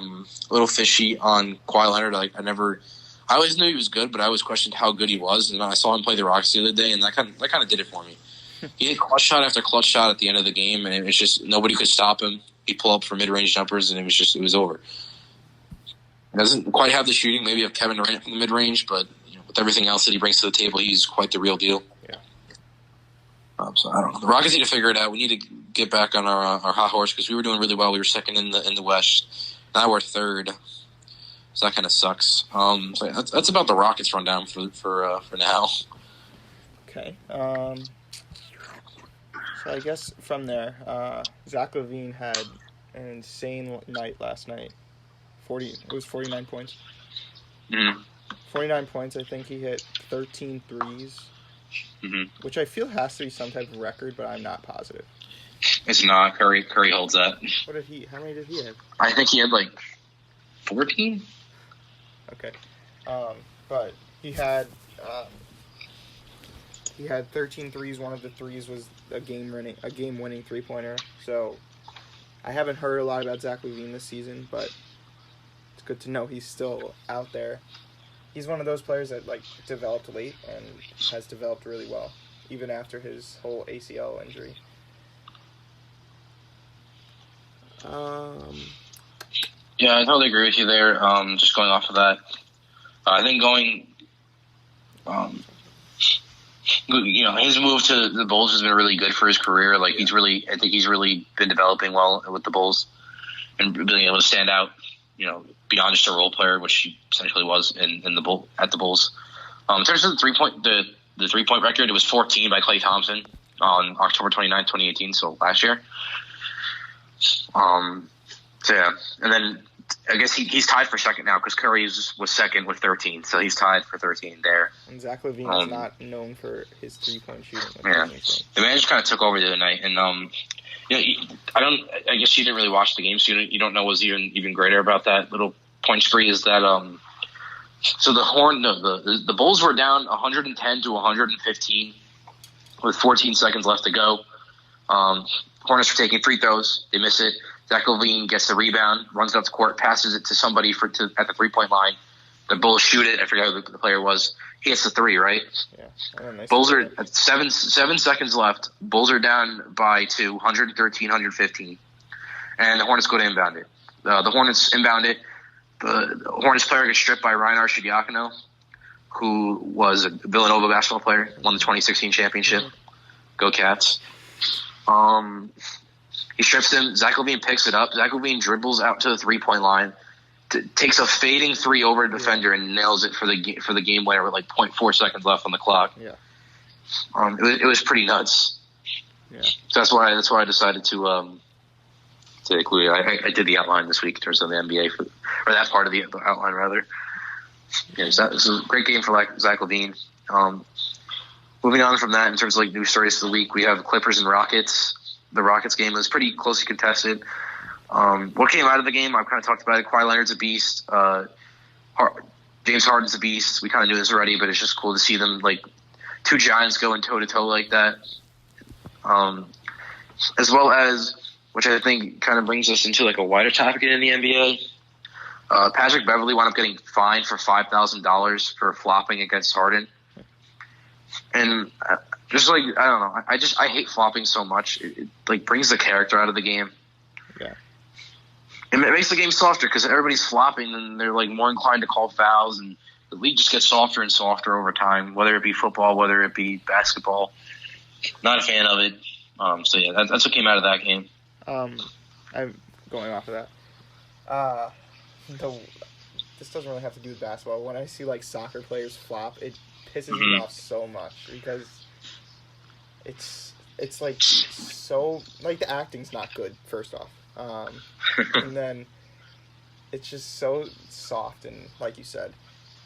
little fishy on Kawhi Leonard. Like, I I always knew he was good, but I always questioned how good he was. And I saw him play the Rockets the other day, and that kind of did it for me. He hit clutch shot after clutch shot at the end of the game, and it was just nobody could stop him. He'd pull up for mid-range jumpers, and it was over. He doesn't quite have the shooting, maybe of Kevin Durant from the mid-range, but with everything else that he brings to the table, he's quite the real deal.
Yeah.
So I don't know. The Rockets need to figure it out. We need to get back on our hot horse because we were doing really well. We were second in the West. Now we're third. So that kind of sucks. So that's about the Rockets rundown for now.
Okay. So I guess from there, Zach LaVine had an insane night last night. It was 49 points. 49 points. I think he hit 13 threes, which I feel has to be some type of record, but I'm not positive.
It's not. Curry holds that.
How many did he have?
I think he had 14.
Okay. But he had 13 threes. One of the threes was a game-winning three-pointer. So I haven't heard a lot about Zach LaVine this season, but it's good to know he's still out there. He's one of those players that developed late and has developed really well, even after his whole ACL injury.
Yeah, I totally agree with you there. Just going off of that, I think his move to the Bulls has been really good for his career. I think he's really been developing well with the Bulls and being able to stand out. Beyond just a role player, which he essentially was at the Bulls. In terms of the 3-point record, it was 14 by Klay Thompson on October 29, 2018, so last year. So yeah, and then I guess he's tied for second now because Curry was second with 13, so he's tied for 13 there.
And Zach LaVine is not known for his 3-point shooting.
Yeah, the man just kind of took over the other night, and I guess you didn't really watch the game, so you don't know what's even greater about that little point spree is that so the Bulls were down 110 to 115 with 14 seconds left to go. Hornets were taking free throws, they miss it. Zach LaVine gets the rebound, runs up the court, passes it to somebody at the 3-point line. The Bulls shoot it. I forgot who the player was. He hits the three, right?
Yeah.
Bulls are at 7 seconds left. Bulls are down by 2, 113, 115. And the Hornets go to inbound it. The Hornets inbound it. The Hornets player gets stripped by Ryan Arcidiacono, who was a Villanova basketball player, won the 2016 championship. Go Cats. He strips him. Zach LaVine picks it up. Zach LaVine dribbles out to the 3-point line. Takes a fading three over a defender and nails it for the game winner with 0.4 seconds left on the clock.
Yeah.
It was pretty nuts.
Yeah.
So that's why I decided to include it. I did the outline this week in terms of the NBA or that part of the outline rather. Yeah, so it was a great game for Zach LaVine. Moving on from that, in terms of news stories of the week, we have Clippers and Rockets. The Rockets game was pretty closely contested. What came out of the game, I've kind of talked about it. Kawhi Leonard's a beast. James Harden's a beast. We kind of knew this already, but it's just cool to see them, two giants going toe-to-toe like that. As well as, which I think kind of brings us into, a wider topic in the NBA. Patrick Beverley wound up getting fined for $5,000 for flopping against Harden. And I don't know. I hate flopping so much. It brings the character out of the game.
Yeah.
It makes the game softer because everybody's flopping and they're more inclined to call fouls, and the league just gets softer and softer over time, whether it be football, whether it be basketball. Not a fan of it. So yeah, that's what came out of that game.
I'm going off of that. This doesn't really have to do with basketball. When I see soccer players flop, it pisses me off so much because it's so the acting's not good first off, and then it's just so soft and like you said,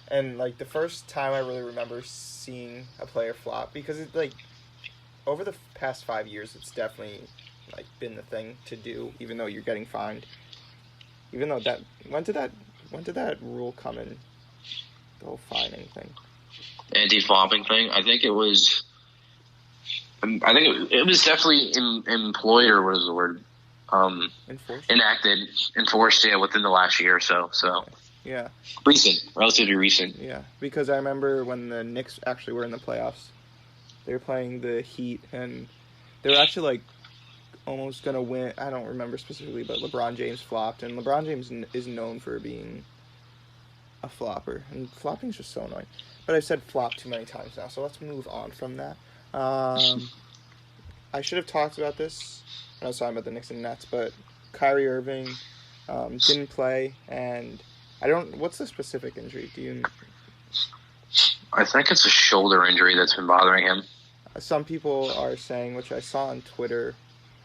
and the first time I really remember seeing a player flop because it over the past 5 years it's definitely been the thing to do even though you're getting fined. Even though when did that rule come in? The whole fining thing.
Anti-flopping thing. I think it was. It was definitely employed, or what is the word? Enforced, yeah, within the last year or so. So
Yeah.
Relatively recent.
Yeah, because I remember when the Knicks actually were in the playoffs, they were playing the Heat, and they were actually like almost gonna win. I don't remember specifically, but LeBron James flopped, and LeBron James is known for being a flopper, and flopping is just so annoying. But I've said flop too many times now, so let's move on from that. I should have talked about this when I was talking about the Knicks and Nets, but Kyrie Irving didn't play, and I don't. What's the specific injury? Do you?
I think it's a shoulder injury that's been bothering him.
Some people are saying, which I saw on Twitter,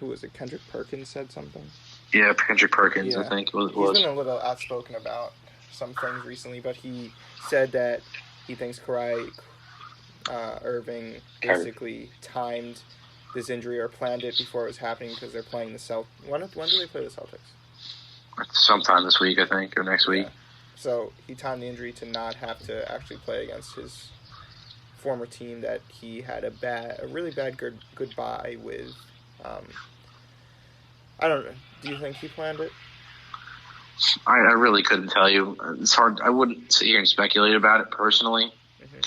who was it? Kendrick Perkins said something.
Yeah, Kendrick Perkins, yeah. I think.
He's been a little outspoken about some things recently, but he said that he thinks Irving basically timed this injury or planned it before it was happening because they're playing the Celtics. When do they play the Celtics?
Sometime this week, I think, or next week.
So he timed the injury to not have to actually play against his former team that he had a really bad goodbye with. I don't know. Do you think he planned it?
I really couldn't tell you. It's hard. I wouldn't sit here and speculate about it personally. Mm-hmm.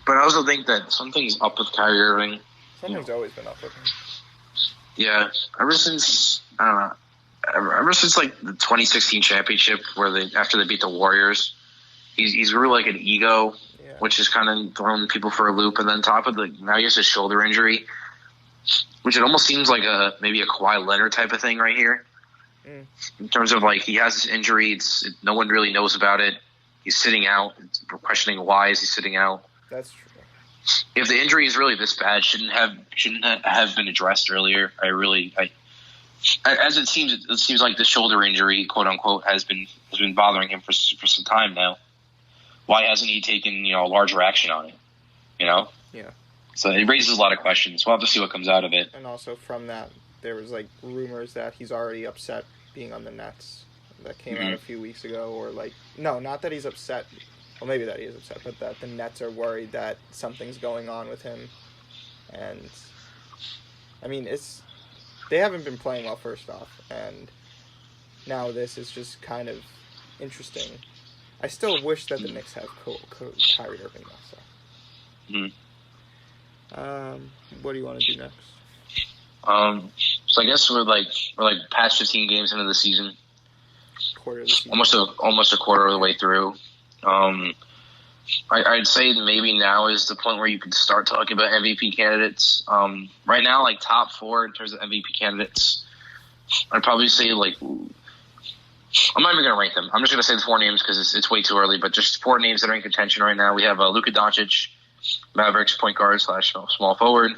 But I also think that something's up with Kyrie Irving.
Something's always been up with him.
Yeah, ever since like the 2016 championship, where after they beat the Warriors, he's really like an ego, which is kind of throwing people for a loop. And then top of now he has a shoulder injury, which it almost seems like maybe a Kawhi Leonard type of thing right here. Mm. In terms of like he has this injury, no one really knows about it. He's sitting out. We're questioning why is he sitting out.
That's true.
If the injury is really this bad, shouldn't have been addressed earlier. As it seems like the shoulder injury, quote unquote, has been bothering him for some time now. Why hasn't he taken a larger action on it?
Yeah.
So it raises a lot of questions. We'll have to see what comes out of it.
And also from that, there was like rumors that he's already upset being on the Nets that came out a few weeks ago, or like not that he's upset. Well, maybe that he is upset, but that the Nets are worried that something's going on with him. And, I mean, they haven't been playing well, first off, and now this is just kind of interesting. I still wish that the Knicks have Kyrie Irving, though, so. What do you want to do next?
So I guess we're past 15 games into the season.
Quarter of the season.
Almost a quarter of the way through. I'd say maybe now is the point where you could start talking about MVP candidates. Right now, like top 4 in terms of MVP candidates, I'd probably say I'm not even going to rank them. I'm just going to say the 4 names because it's way too early, but just 4 names that are in contention right now. We have Luka Doncic, Mavericks point guard / small forward.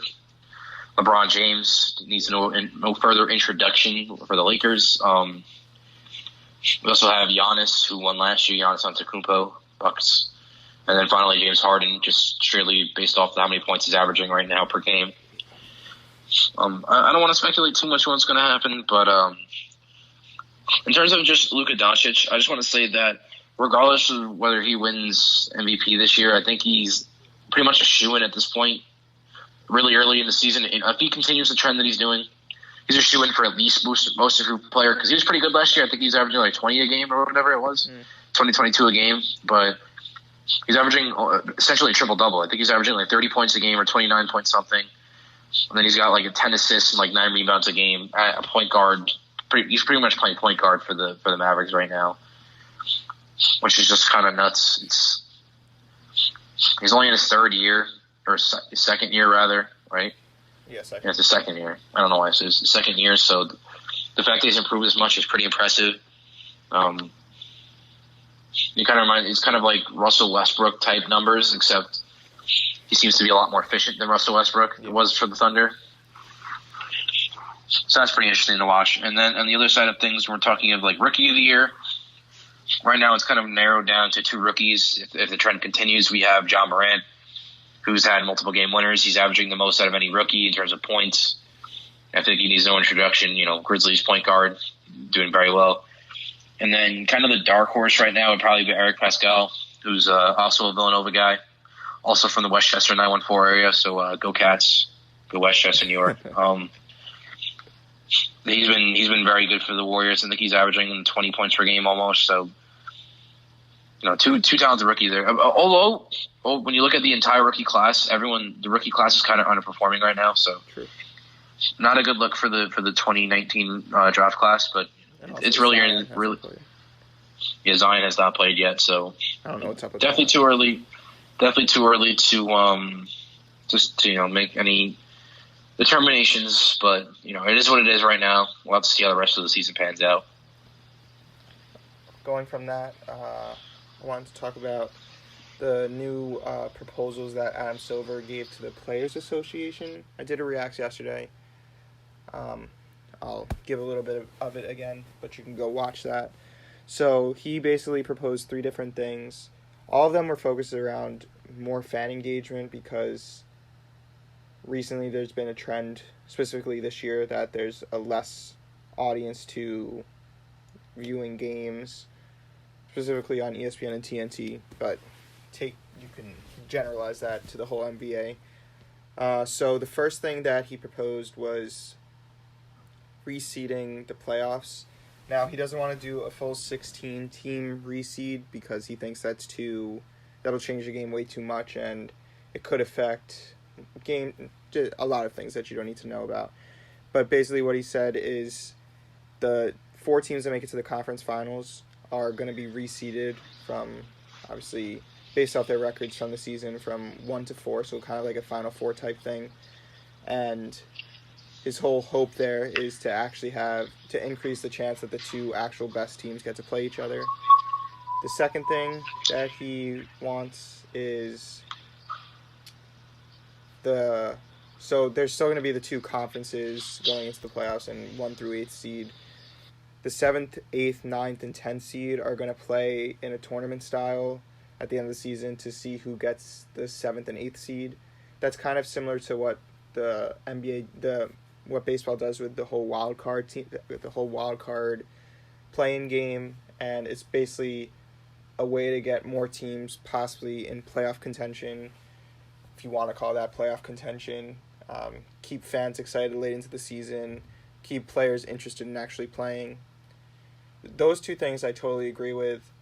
LeBron James needs no further introduction for the Lakers. We also have Giannis, who won last year, Giannis Antetokounmpo, Bucks. And then finally James Harden, just strictly based off how many points he's averaging right now per game. I don't want to speculate too much on what's going to happen, but in terms of just Luka Doncic, I just want to say that regardless of whether he wins MVP this year, I think he's pretty much a shoo-in at this point, really early in the season. And if he continues the trend that he's doing, he's a shoo-in for at least most improved player, because he was pretty good last year. I think he's averaging like 20 a game or whatever it was, 22 a game. But he's averaging essentially a triple-double. I think he's averaging like 30 points a game or 29 points something. And then he's got like 10 assists and like 9 rebounds a game at a point guard. He's pretty much playing point guard for the Mavericks right now, which is just kind of nuts. He's only in his third year, or his second year rather, right?
Yeah, second.
Yeah, it's the second year. I don't know why it says the second year. So the fact that he's improved as much is pretty impressive. It's kind of like Russell Westbrook type numbers, except he seems to be a lot more efficient than Russell Westbrook was for the Thunder. So that's pretty interesting to watch. And then on the other side of things, we're talking of like Rookie of the Year. Right now, it's kind of narrowed down to 2 rookies. If the trend continues, we have John Morant, who's had multiple game winners. He's averaging the most out of any rookie in terms of points. I think he needs no introduction. Grizzlies point guard, doing very well. And then kind of the dark horse right now would probably be Eric Pascal, who's also a Villanova guy, also from the Westchester 914 area. So go Cats, go Westchester, New York. He's been very good for the Warriors. I think he's averaging 20 points per game almost. So two talented rookies there. Although, when you look at the entire rookie class, the rookie class is kind of underperforming right now. So,
True.
Not a good look for the 2019 draft class. But it's really. Yeah, Zion has not played yet, so
I don't know what's up with
definitely
that.
too early. Definitely too early to make any determinations. But it is what it is right now. We'll have to see how the rest of the season pans out.
Going from that, I wanted to talk about the new proposals that Adam Silver gave to the Players Association. I did a Reacts yesterday. I'll give a little bit of it again, but you can go watch that. So he basically proposed 3 different things. All of them were focused around more fan engagement because recently there's been a trend, specifically this year, that there's a less audience to viewing games, specifically on ESPN and TNT, but you can generalize that to the whole NBA. So the first thing that he proposed was reseeding the playoffs. Now, he doesn't want to do a full 16-team reseed because he thinks that'll change the game way too much, and it could affect a lot of things that you don't need to know about. But basically what he said is the 4 teams that make it to the conference finals are going to be reseeded from, obviously, based off their records from the season, from 1 to 4, so kind of like a Final Four type thing. And his whole hope there is to actually to increase the chance that the 2 actual best teams get to play each other. The second thing that he wants is so there's still going to be the 2 conferences going into the playoffs and 1 through 8th seed. The 7th, 8th, 9th, and 10th seed are going to play in a tournament style at the end of the season to see who gets the 7th and 8th seed. That's kind of similar to what the NBA, what baseball does with the whole wild card play-in game, and it's basically a way to get more teams possibly in playoff contention, if you want to call that playoff contention, keep fans excited late into the season, keep players interested in actually playing. Those 2 things I totally agree with.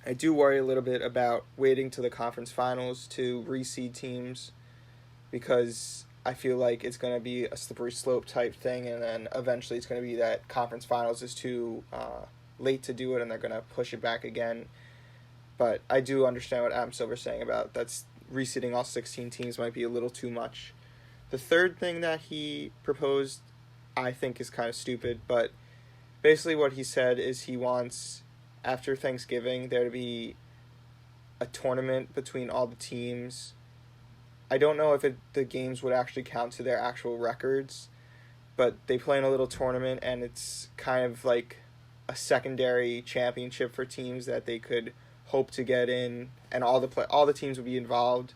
I do worry a little bit about waiting to the conference finals to reseed teams because I feel like it's going to be a slippery slope type thing, and then eventually it's going to be that conference finals is too late to do it and they're going to push it back again. But I do understand what Adam Silver's saying about that's reseeding all 16 teams might be a little too much. The third thing that he proposed I think is kind of stupid, but basically what he said is he wants, after Thanksgiving, there to be a tournament between all the teams. I don't know if the games would actually count to their actual records, but they play in a little tournament, and it's kind of like a secondary championship for teams that they could hope to get in, and all the teams would be involved.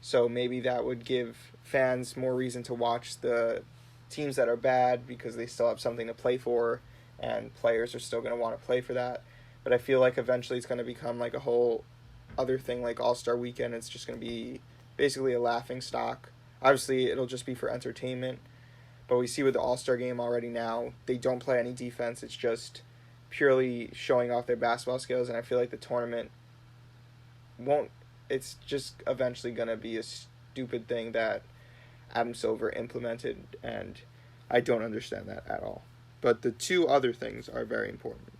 So maybe that would give fans more reason to watch the teams that are bad because they still have something to play for, and players are still going to want to play for that. But I feel like eventually it's going to become like a whole other thing, like All-Star Weekend. It's just going to be basically a laughing stock. Obviously, it'll just be for entertainment. But we see with the All-Star game already now, they don't play any defense. It's just purely showing off their basketball skills. And I feel like the tournament it's just eventually going to be a stupid thing that Adam Silver implemented. And I don't understand that at all. But the 2 other things are very important.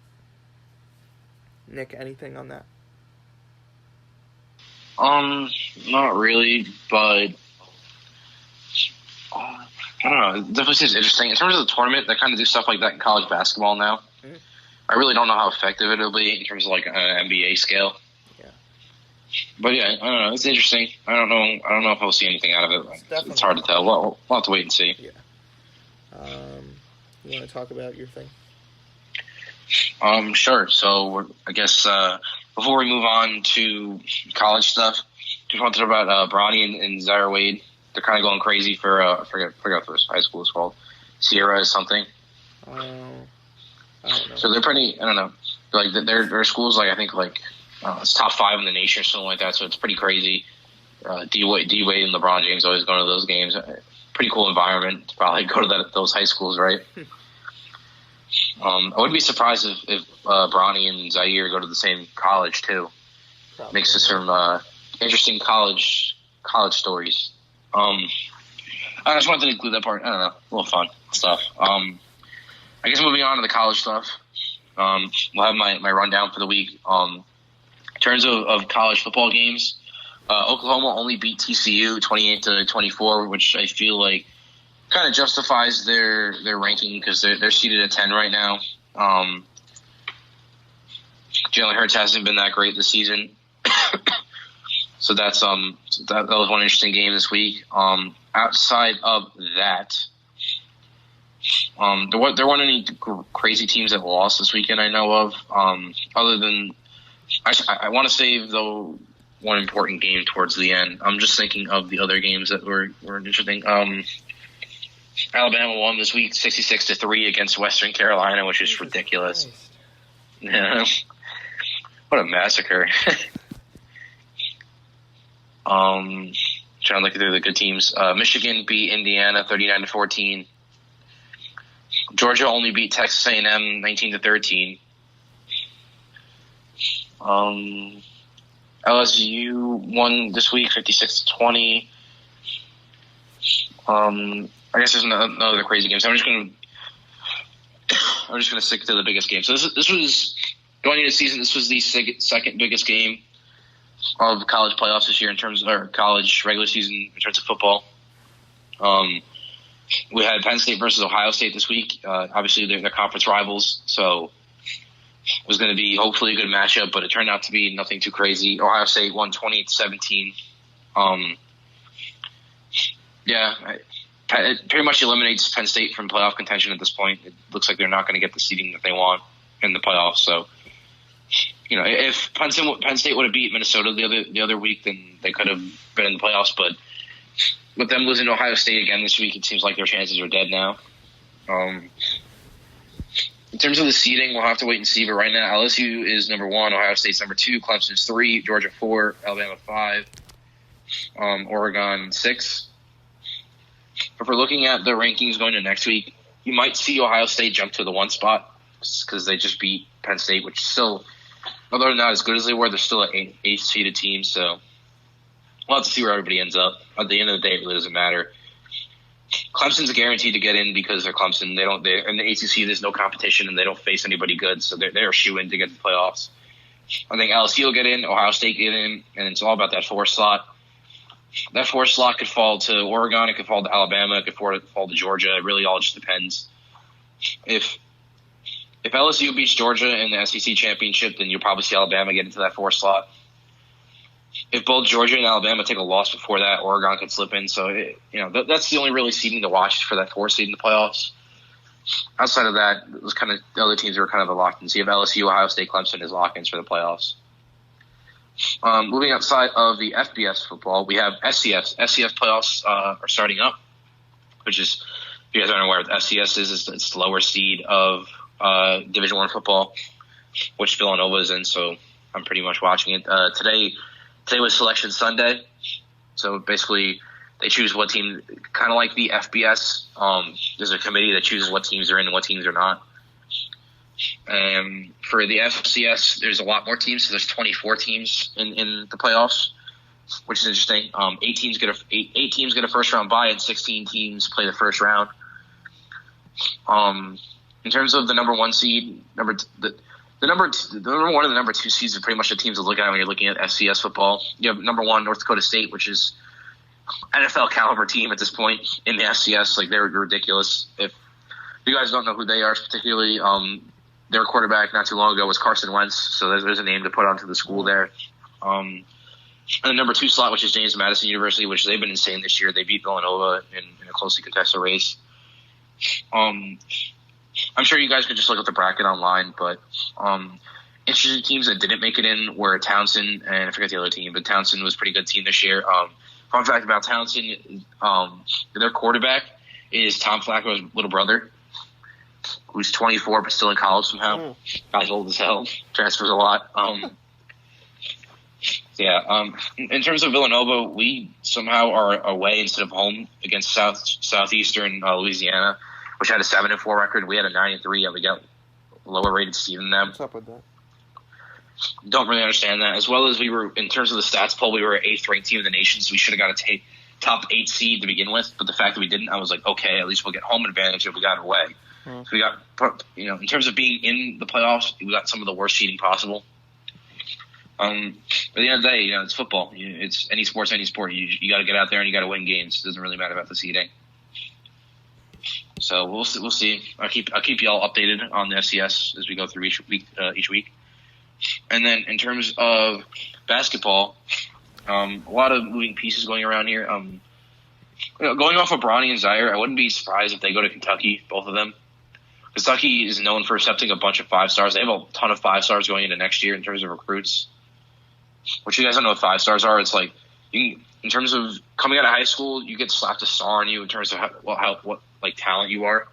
Nick, anything on that?
Not really, but I don't know. It definitely seems interesting. In terms of the tournament, they kind of do stuff like that in college basketball now. Mm-hmm. I really don't know how effective it'll be in terms of like an NBA scale. Yeah. But yeah, I don't know. It's interesting. I don't know if I'll see anything out of it. It's hard to tell. We'll have to wait and see.
Yeah. You want to talk about your thing?
Sure. So I guess before we move on to college stuff, just want to talk about Bronny and Zaire Wade. They're kind of going crazy for I forget what this high school is called. Sierra is something.
I don't know.
So they're pretty. I don't know. Like their schools, like I think like it's top 5 in the nation or something like that. So it's pretty crazy. D Wade and LeBron James always going to those games. Pretty cool environment to probably go to those high schools, right? I wouldn't be surprised if Bronny and Zaire go to the same college too. makes us some interesting college stories. I just wanted to include that part. I don't know, a little fun stuff. I guess moving on to the college stuff. We'll have my rundown for the week. In terms of college football games, Oklahoma only beat TCU 28-24, which I feel like kind of justifies their ranking because they're seated at 10 right now. Jalen Hurts hasn't been that great this season, so that was one interesting game this week. Outside of that, there weren't any crazy teams that lost this weekend I know of. Other than I want to save though one important game towards the end. I'm just thinking of the other games that were interesting. Alabama won this week 66-3 against Western Carolina, which is ridiculous. Yeah. What a massacre. Trying to look through the good teams. Michigan beat Indiana 39-14. Georgia only beat Texas A&M 19-13. LSU won this week 56-20. I guess there's no other crazy games. I'm just gonna stick to the biggest game. So this was going into the season. This was the second biggest game of college playoffs this year in terms of our college regular season in terms of football. We had Penn State versus Ohio State this week. Obviously, they're conference rivals, so it was going to be hopefully a good matchup, but it turned out to be nothing too crazy. Ohio State won 28-17. It pretty much eliminates Penn State from playoff contention at this point. It looks like they're not going to get the seeding that they want in the playoffs. So, if Penn State would have beat Minnesota the other week, then they could have been in the playoffs. But with them losing to Ohio State again this week, it seems like their chances are dead now. In terms of the seeding, we'll have to wait and see. But right now, LSU is number 1, Ohio State's number 2, Clemson's 3, Georgia 4, Alabama 5, Oregon 6. If we're looking at the rankings going to next week, you might see Ohio State jump to the 1 spot because they just beat Penn State, which is still, although they're not as good as they were, they're still an 8th seeded team. So we'll have to see where everybody ends up. At the end of the day, it really doesn't matter. Clemson's guaranteed to get in because they're Clemson. They're in the ACC. There's no competition, and they don't face anybody good, so they're a shoo-in to get to the playoffs. I think LSU will get in, Ohio State get in, and it's all about that 4 slot. That 4 slot could fall to Oregon, it could fall to Alabama, it could fall to Georgia. It really all just depends. If LSU beats Georgia in the SEC championship, then you'll probably see Alabama get into that 4 slot. If both Georgia and Alabama take a loss before that, Oregon could slip in. So, that's the only really seeding to watch for that 4 seed in the playoffs. Outside of that, it was kind of the other teams were kind of a lock-in. So you have LSU, Ohio State, Clemson as lock-ins for the playoffs. Moving outside of the FBS football, we have SCF. SCF playoffs are starting up, which is, if you guys aren't aware, what SCS is it's the lower seed of Division I football, which Villanova is in. So I'm pretty much watching it. Today was Selection Sunday, so basically they choose what team, kind of like the FBS. There's a committee that chooses what teams are in and what teams are not. And for the FCS, there's a lot more teams, so there's 24 teams in the playoffs, which is interesting. 8 teams get a first round bye, and 16 teams play the first round. In terms of the number 1 seed, the number 1 and the number 2 seeds are pretty much the teams to look at when you're looking at FCS football. You have number 1 North Dakota State, which is NFL caliber team at this point in the FCS. Like, they're ridiculous. If you guys don't know who they are particularly, their quarterback not too long ago was Carson Wentz, so there's a name to put onto the school there. And the number 2 slot, which is James Madison University, which they've been insane this year. They beat Villanova in a closely contested race. I'm sure you guys could just look at the bracket online, but interesting teams that didn't make it in were Townsend, and I forget the other team, but Townsend was a pretty good team this year. Fun fact about Townsend, their quarterback is Tom Flacco's little brother, who's 24 but still in college somehow. Guy's old as hell. Transfers a lot. In terms of Villanova, we somehow are away instead of home against Southeastern Louisiana, which had a 7-4 record. We had a 9-3, and we got a lower rated seed than them.
What's up with that?
Don't really understand that. As well as we were, in terms of the stats poll, we were an 8th ranked team in the nation, so we should have got a top 8 seed to begin with. But the fact that we didn't, I was like, okay, at least we'll get home advantage if we got away. So we got, in terms of being in the playoffs, we got some of the worst seeding possible. At the end of the day, it's football. It's any sport's any sport. You got to get out there and you got to win games. It doesn't really matter about the seeding. So we'll see. I'll keep y'all updated on the FCS as we go through each week. And then in terms of basketball, a lot of moving pieces going around here. Going off of Bronny and Zaire, I wouldn't be surprised if they go to Kentucky, both of them. Kentucky is known for accepting a bunch of 5-stars. They have a ton of 5-stars going into next year in terms of recruits. Which you guys don't know what 5-stars are. It's like, in terms of coming out of high school, you get slapped a star on you in terms of what talent you are.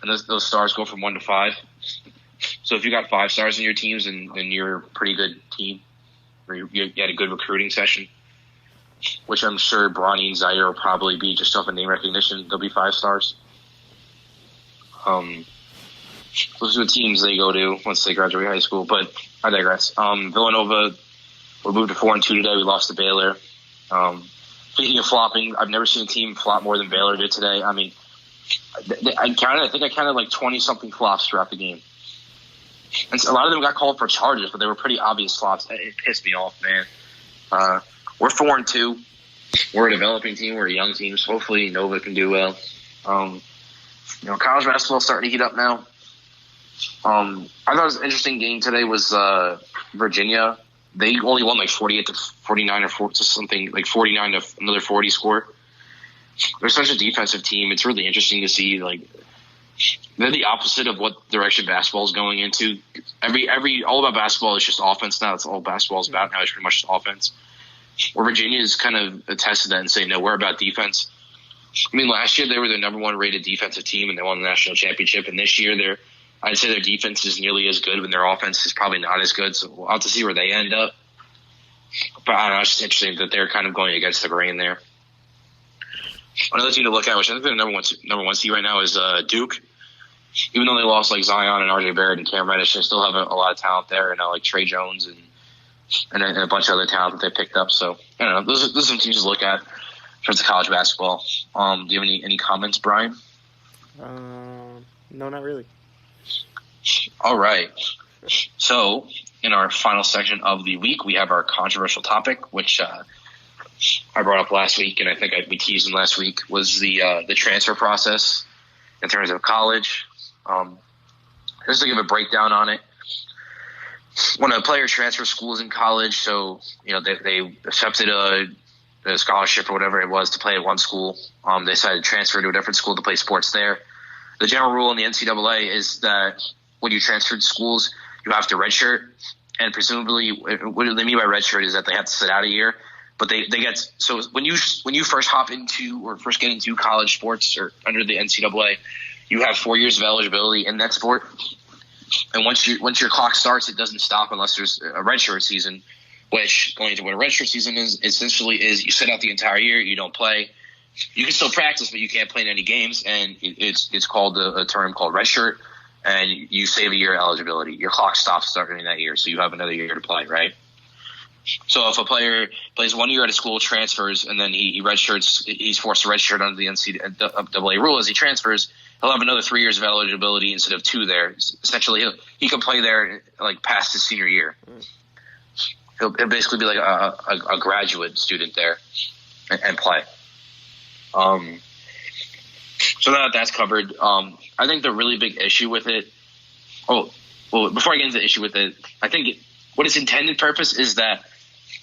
And those stars go from 1 to 5. So if you got 5 stars in your teams, then you're a pretty good team. Or you had a good recruiting session, which I'm sure Bronny and Zaire will probably be just off of name recognition. They'll be 5 stars. Those are the teams they go to once they graduate high school. But I digress. Villanova, we moved to 4-2 today. We lost to Baylor. Speaking of flopping, I've never seen a team flop more than Baylor did today. I mean, I counted like 20-something flops throughout the game. And a lot of them got called for charges, but they were pretty obvious flops. It pissed me off, man. We're 4-2. We're a developing team. We're a young team. So hopefully Nova can do well. College basketball is starting to heat up now. I thought it was an interesting game today was Virginia. They only won like 48-49 or something, like 49 to another 40 score. They're such a defensive team. It's really interesting to see, like, they're the opposite of what direction basketball is going into. All about basketball is just offense now. That's all basketball is about now. It's pretty much offense. Where Virginia is kind of attested that and saying, no, we're about defense. I mean, last year they were the number 1 rated defensive team and they won the national championship. And this year I'd say their defense is nearly as good, but their offense is probably not as good. So we'll have to see where they end up. But I don't know, it's just interesting that they're kind of going against the grain there. Another team to look at, which I think they're number one seed right now, is Duke. Even though they lost like Zion and RJ Barrett and Cam Reddish, they still have a lot of talent there, like Trey Jones and a bunch of other talent that they picked up. So I don't know. Those are some teams to look at in terms of college basketball. Do you have any comments, Brian?
No, not really.
All right. So in our final section of the week, we have our controversial topic, which I brought up last week, and I think we teased them last week, was the transfer process in terms of college. Just to give a breakdown on it. When a player transfers schools in college, so they accepted a scholarship or whatever it was to play at one school, they decided to transfer to a different school to play sports there. The general rule in the NCAA is that when you transfer to schools, you have to redshirt, and presumably what they mean by redshirt is that they have to sit out a year. But they get so when you first hop into or first get into college sports or under the NCAA, you have 4 years of eligibility in that sport. And once your clock starts, it doesn't stop unless there's a redshirt season. Which, going into what a redshirt season is, essentially is you sit out the entire year, you don't play. You can still practice, but you can't play in any games, and it's called a term called redshirt, and you save a year eligibility. Your clock stops starting that year, so you have another year to play, right? So if a player plays 1 year at a school, transfers, and then he redshirts, he's forced to redshirt under the NCAA rule as he transfers, he'll have another 3 years of eligibility instead of 2 there. Essentially, he can play there like past his senior year. He'll basically be like a graduate student there and play. So now that that's covered, I think the really big issue with it. Oh, well, before I get into the issue with it, I think what its intended purpose is that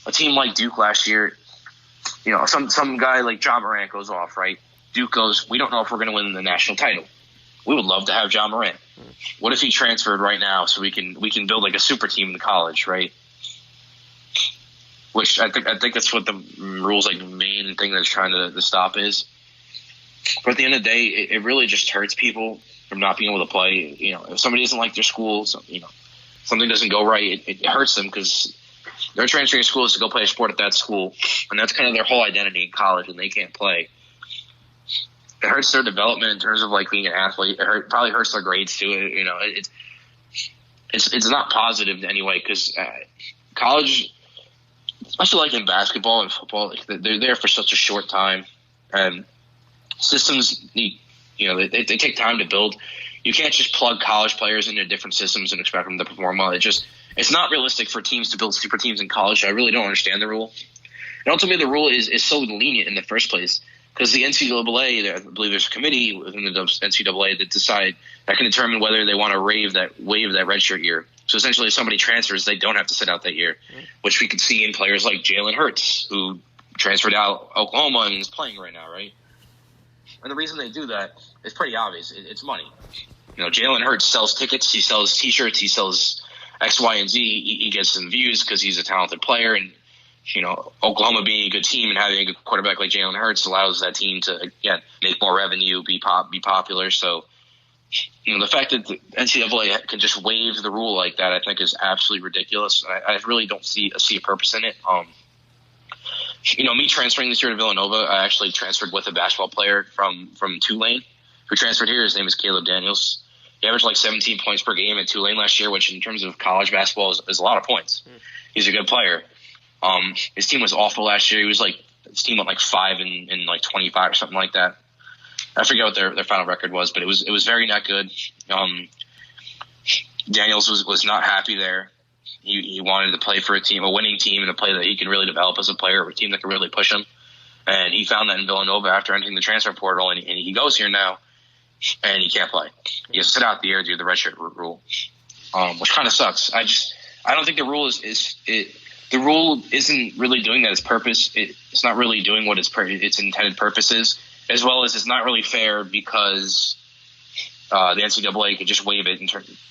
a team like Duke last year, some guy like John Morant goes off, right? Duke goes, we don't know if we're going to win the national title. We would love to have John Morant. What if he transferred right now so we can build like a super team in college, right? Which I think that's what the rules like main thing that's trying to stop is. But at the end of the day, it really just hurts people from not being able to play. If somebody doesn't like their school, something doesn't go right, it hurts them because they're transferring schools to go play a sport at that school, and that's kind of their whole identity in college, and they can't play. It hurts their development in terms of like being an athlete. Probably hurts their grades too. it's not positive in any way because college, especially like in basketball and football, like they're there for such a short time, and systems need, they take time to build. You can't just plug college players into different systems and expect them to perform well. It's not realistic for teams to build super teams in college. I really don't understand the rule. And ultimately, the rule is so lenient in the first place because the NCAA, I believe there's a committee within the NCAA that can determine whether they want to waive that redshirt year. So essentially, if somebody transfers, they don't have to sit out that year, which we could see in players like Jalen Hurts, who transferred out Oklahoma and is playing right now, right? And the reason they do that is pretty obvious. It's money. Jalen Hurts sells tickets, he sells T-shirts, he sells X, Y, and Z. He gets some views because he's a talented player, and Oklahoma being a good team and having a good quarterback like Jalen Hurts allows that team to again make more revenue, be popular. So, the fact that the NCAA can just waive the rule like that, I think, is absolutely ridiculous. I really don't see a purpose in it. Me transferring this year to Villanova, I actually transferred with a basketball player from Tulane who transferred here. His name is Caleb Daniels. He averaged like 17 points per game at Tulane last year, which in terms of college basketball is a lot of points. He's a good player. His team was awful last year. His team went like 5 and like 25 or something like that. I forget what their final record was, but it was very not good. Daniels was not happy there. He wanted to play for a winning team, and a play that he can really develop as a player, or a team that can really push him. And he found that in Villanova after entering the transfer portal, and he goes here now, and he can't play. He has to sit out the year due to the redshirt rule, which kind of sucks. I don't think the rule the rule isn't really doing that its purpose. It's not really doing what its intended purpose is, as well as it's not really fair because the NCAA could just waive it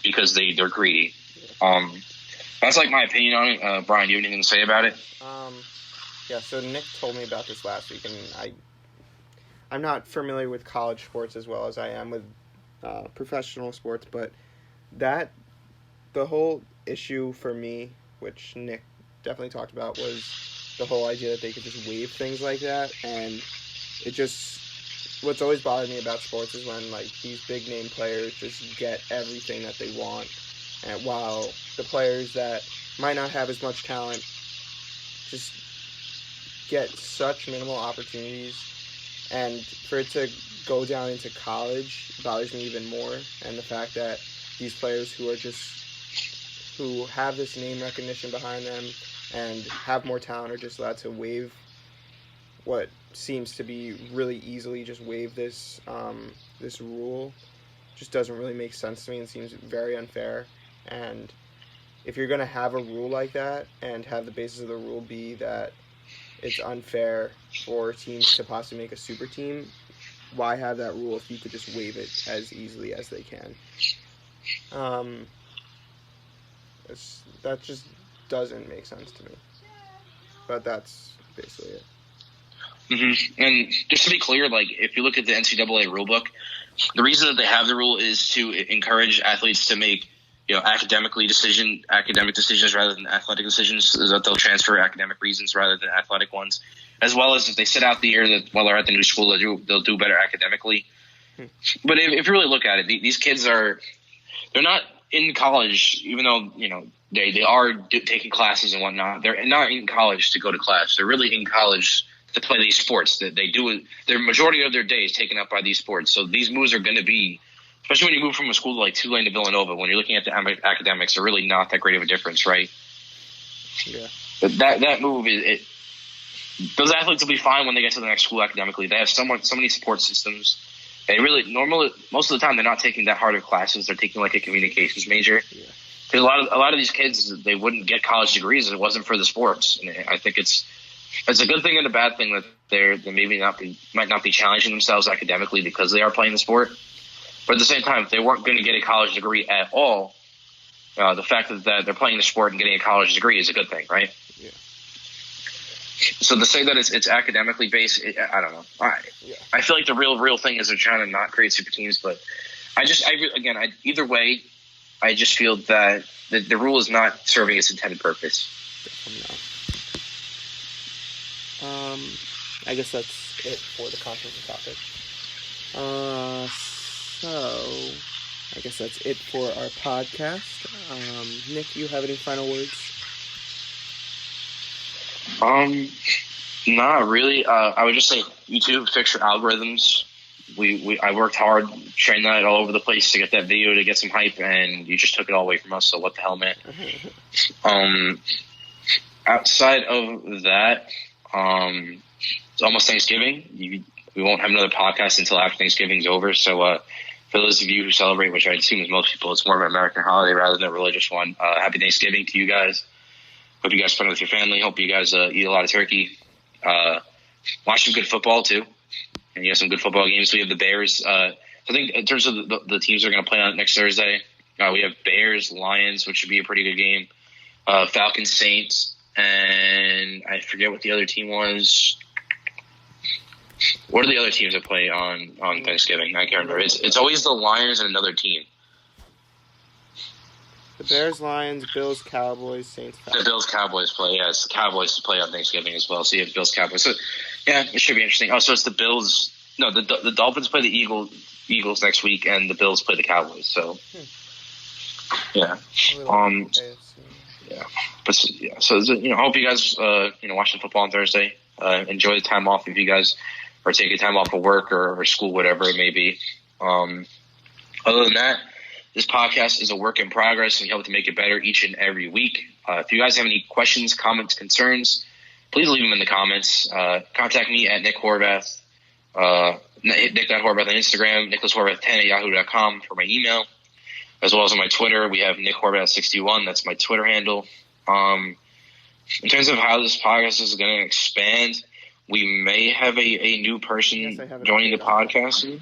because they're greedy. That's like my opinion on it. Brian, do you have anything to say about it?
Yeah, so Nick told me about this last week, and I'm not familiar with college sports as well as I am with professional sports, but the whole issue for me, which Nick definitely talked about, was the whole idea that they could just waive things like that, and what's always bothered me about sports is when like these big name players just get everything that they want, and while the players that might not have as much talent just get such minimal opportunities, and for it to go down into college bothers me even more. And the fact that these players who have this name recognition behind them and have more talent are just allowed to waive what seems to be really easily just waive this rule just doesn't really make sense to me and seems very unfair. And if you're going to have a rule like that and have the basis of the rule be that it's unfair for teams to possibly make a super team, why have that rule if you could just waive it as easily as they can? That just doesn't make sense to me. But that's basically it.
Mm-hmm. And just to be clear, like if you look at the NCAA rulebook, the reason that they have the rule is to encourage athletes to make academic decisions rather than athletic decisions, so that they'll transfer academic reasons rather than athletic ones, as well as if they sit out the year that while they're at the new school, they'll do better academically. But if you really look at it, these kids they're not in college, even though they are taking classes and whatnot. They're not in college to go to class. They're really in college to play these sports. That they do their majority of their day is taken up by these sports. So these moves are going to be, especially when you move from a school like Tulane to Villanova, when you're looking at the academics, are really not that great of a difference, right?
Yeah.
But that move those athletes will be fine when they get to the next school academically. They have so many support systems. They really normally most of the time they're not taking that hard of classes. They're taking like a communications major. Yeah. Because a lot of these kids, they wouldn't get college degrees if it wasn't for the sports. And I think it's a good thing and a bad thing that they might not be challenging themselves academically because they are playing the sport. But at the same time, if they weren't going to get a college degree at all, the fact that they're playing the sport and getting a college degree is a good thing, right?
Yeah.
So to say that it's academically based, I don't know. I feel like the real thing is they're trying to not create super teams. But either way, I just feel that the rule is not serving its intended purpose.
I guess that's it for the controversial topic. So I guess that's it for our podcast. Nick, you have any final words?
Not really. I would just say YouTube, fix your algorithms. I worked hard, trained that all over the place to get that video to get some hype, and you just took it all away from us. So what the hell, man? Outside of that, it's almost Thanksgiving. We won't have another podcast until after Thanksgiving's over. So for those of you who celebrate, which I assume is most people, it's more of an American holiday rather than a religious one. Happy Thanksgiving to you guys. Hope you guys spend it with your family. Hope you guys eat a lot of turkey. Watch some good football too, and you have some good football games. We have the Bears. I think in terms of the teams that are going to play on next Thursday, we have Bears, Lions, which should be a pretty good game. Falcons, Saints, and I forget what the other team was. What are the other teams that play on Thanksgiving? I can't remember. It's always the Lions and another team.
The Bears, Lions, Bills, Cowboys, Saints, Falcons.
The Bills, Cowboys play. Yeah, it's the Cowboys play on Thanksgiving as well. So you have Bills, Cowboys. So yeah, it should be interesting. Oh, so it's the Bills. No, the Dolphins play the Eagles next week, and the Bills play the Cowboys. So yeah, yeah. But yeah, so I hope you guys watch the football on Thursday. Enjoy the time off if you guys are taking time off of work or school, whatever it may be. Other than that, this podcast is a work in progress, and we hope to make it better each and every week. If you guys have any questions, comments, concerns, please leave them in the comments. Contact me at Nick Horvath, Nick.Horvath on Instagram, nicholas.horvath10@yahoo.com for my email, as well as on my Twitter. We have Nick Horvath61. That's my Twitter handle. In terms of how this podcast is going to expand, we may have a new person joining the podcast.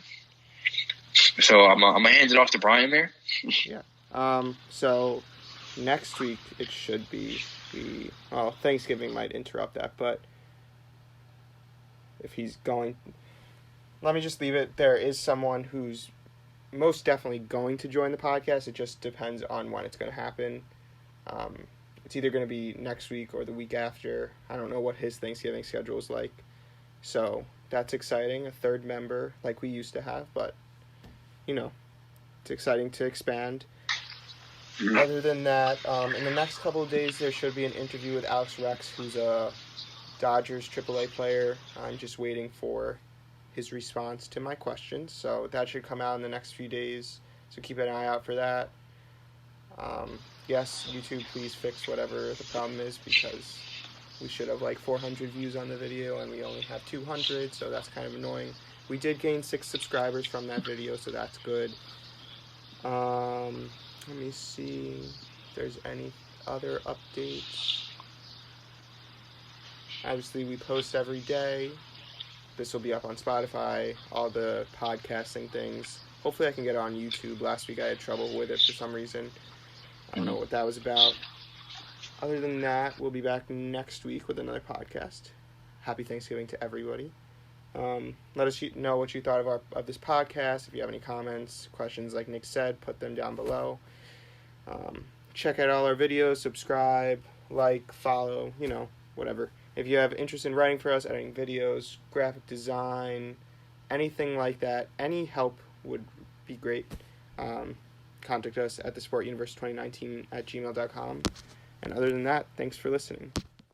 So I'm going to hand it off to Brian there.
Yeah. So next week it should be Thanksgiving might interrupt that, but if he's going, let me just leave it. There is someone who's most definitely going to join the podcast. It just depends on when it's going to happen. It's either going to be next week or the week after. I don't know what his Thanksgiving schedule is like. So that's exciting. A third member like we used to have, but it's exciting to expand. Other than that, in the next couple of days, there should be an interview with Alex Rex, who's a Dodgers AAA player. I'm just waiting for his response to my questions. So that should come out in the next few days. So keep an eye out for that. Yes, YouTube, please fix whatever the problem is, because we should have 400 views on the video and we only have 200, so that's kind of annoying. We did gain 6 subscribers from that video, so that's good. Let me see if there's any other updates. Obviously, we post every day. This will be up on Spotify, all the podcasting things. Hopefully I can get it on YouTube. Last week I had trouble with it for some reason. I don't know what that was about. Other than that, we'll be back next week with another podcast. Happy Thanksgiving to everybody. Let us know what you thought of this podcast. If you have any comments, questions, like Nick said, put them down below. Check out all our videos, subscribe, follow, whatever. If you have interest in writing for us, editing videos, graphic design, anything like that, any help would be great. Contact us at TheSportUniverse2019 @gmail.com. And other than that, thanks for listening.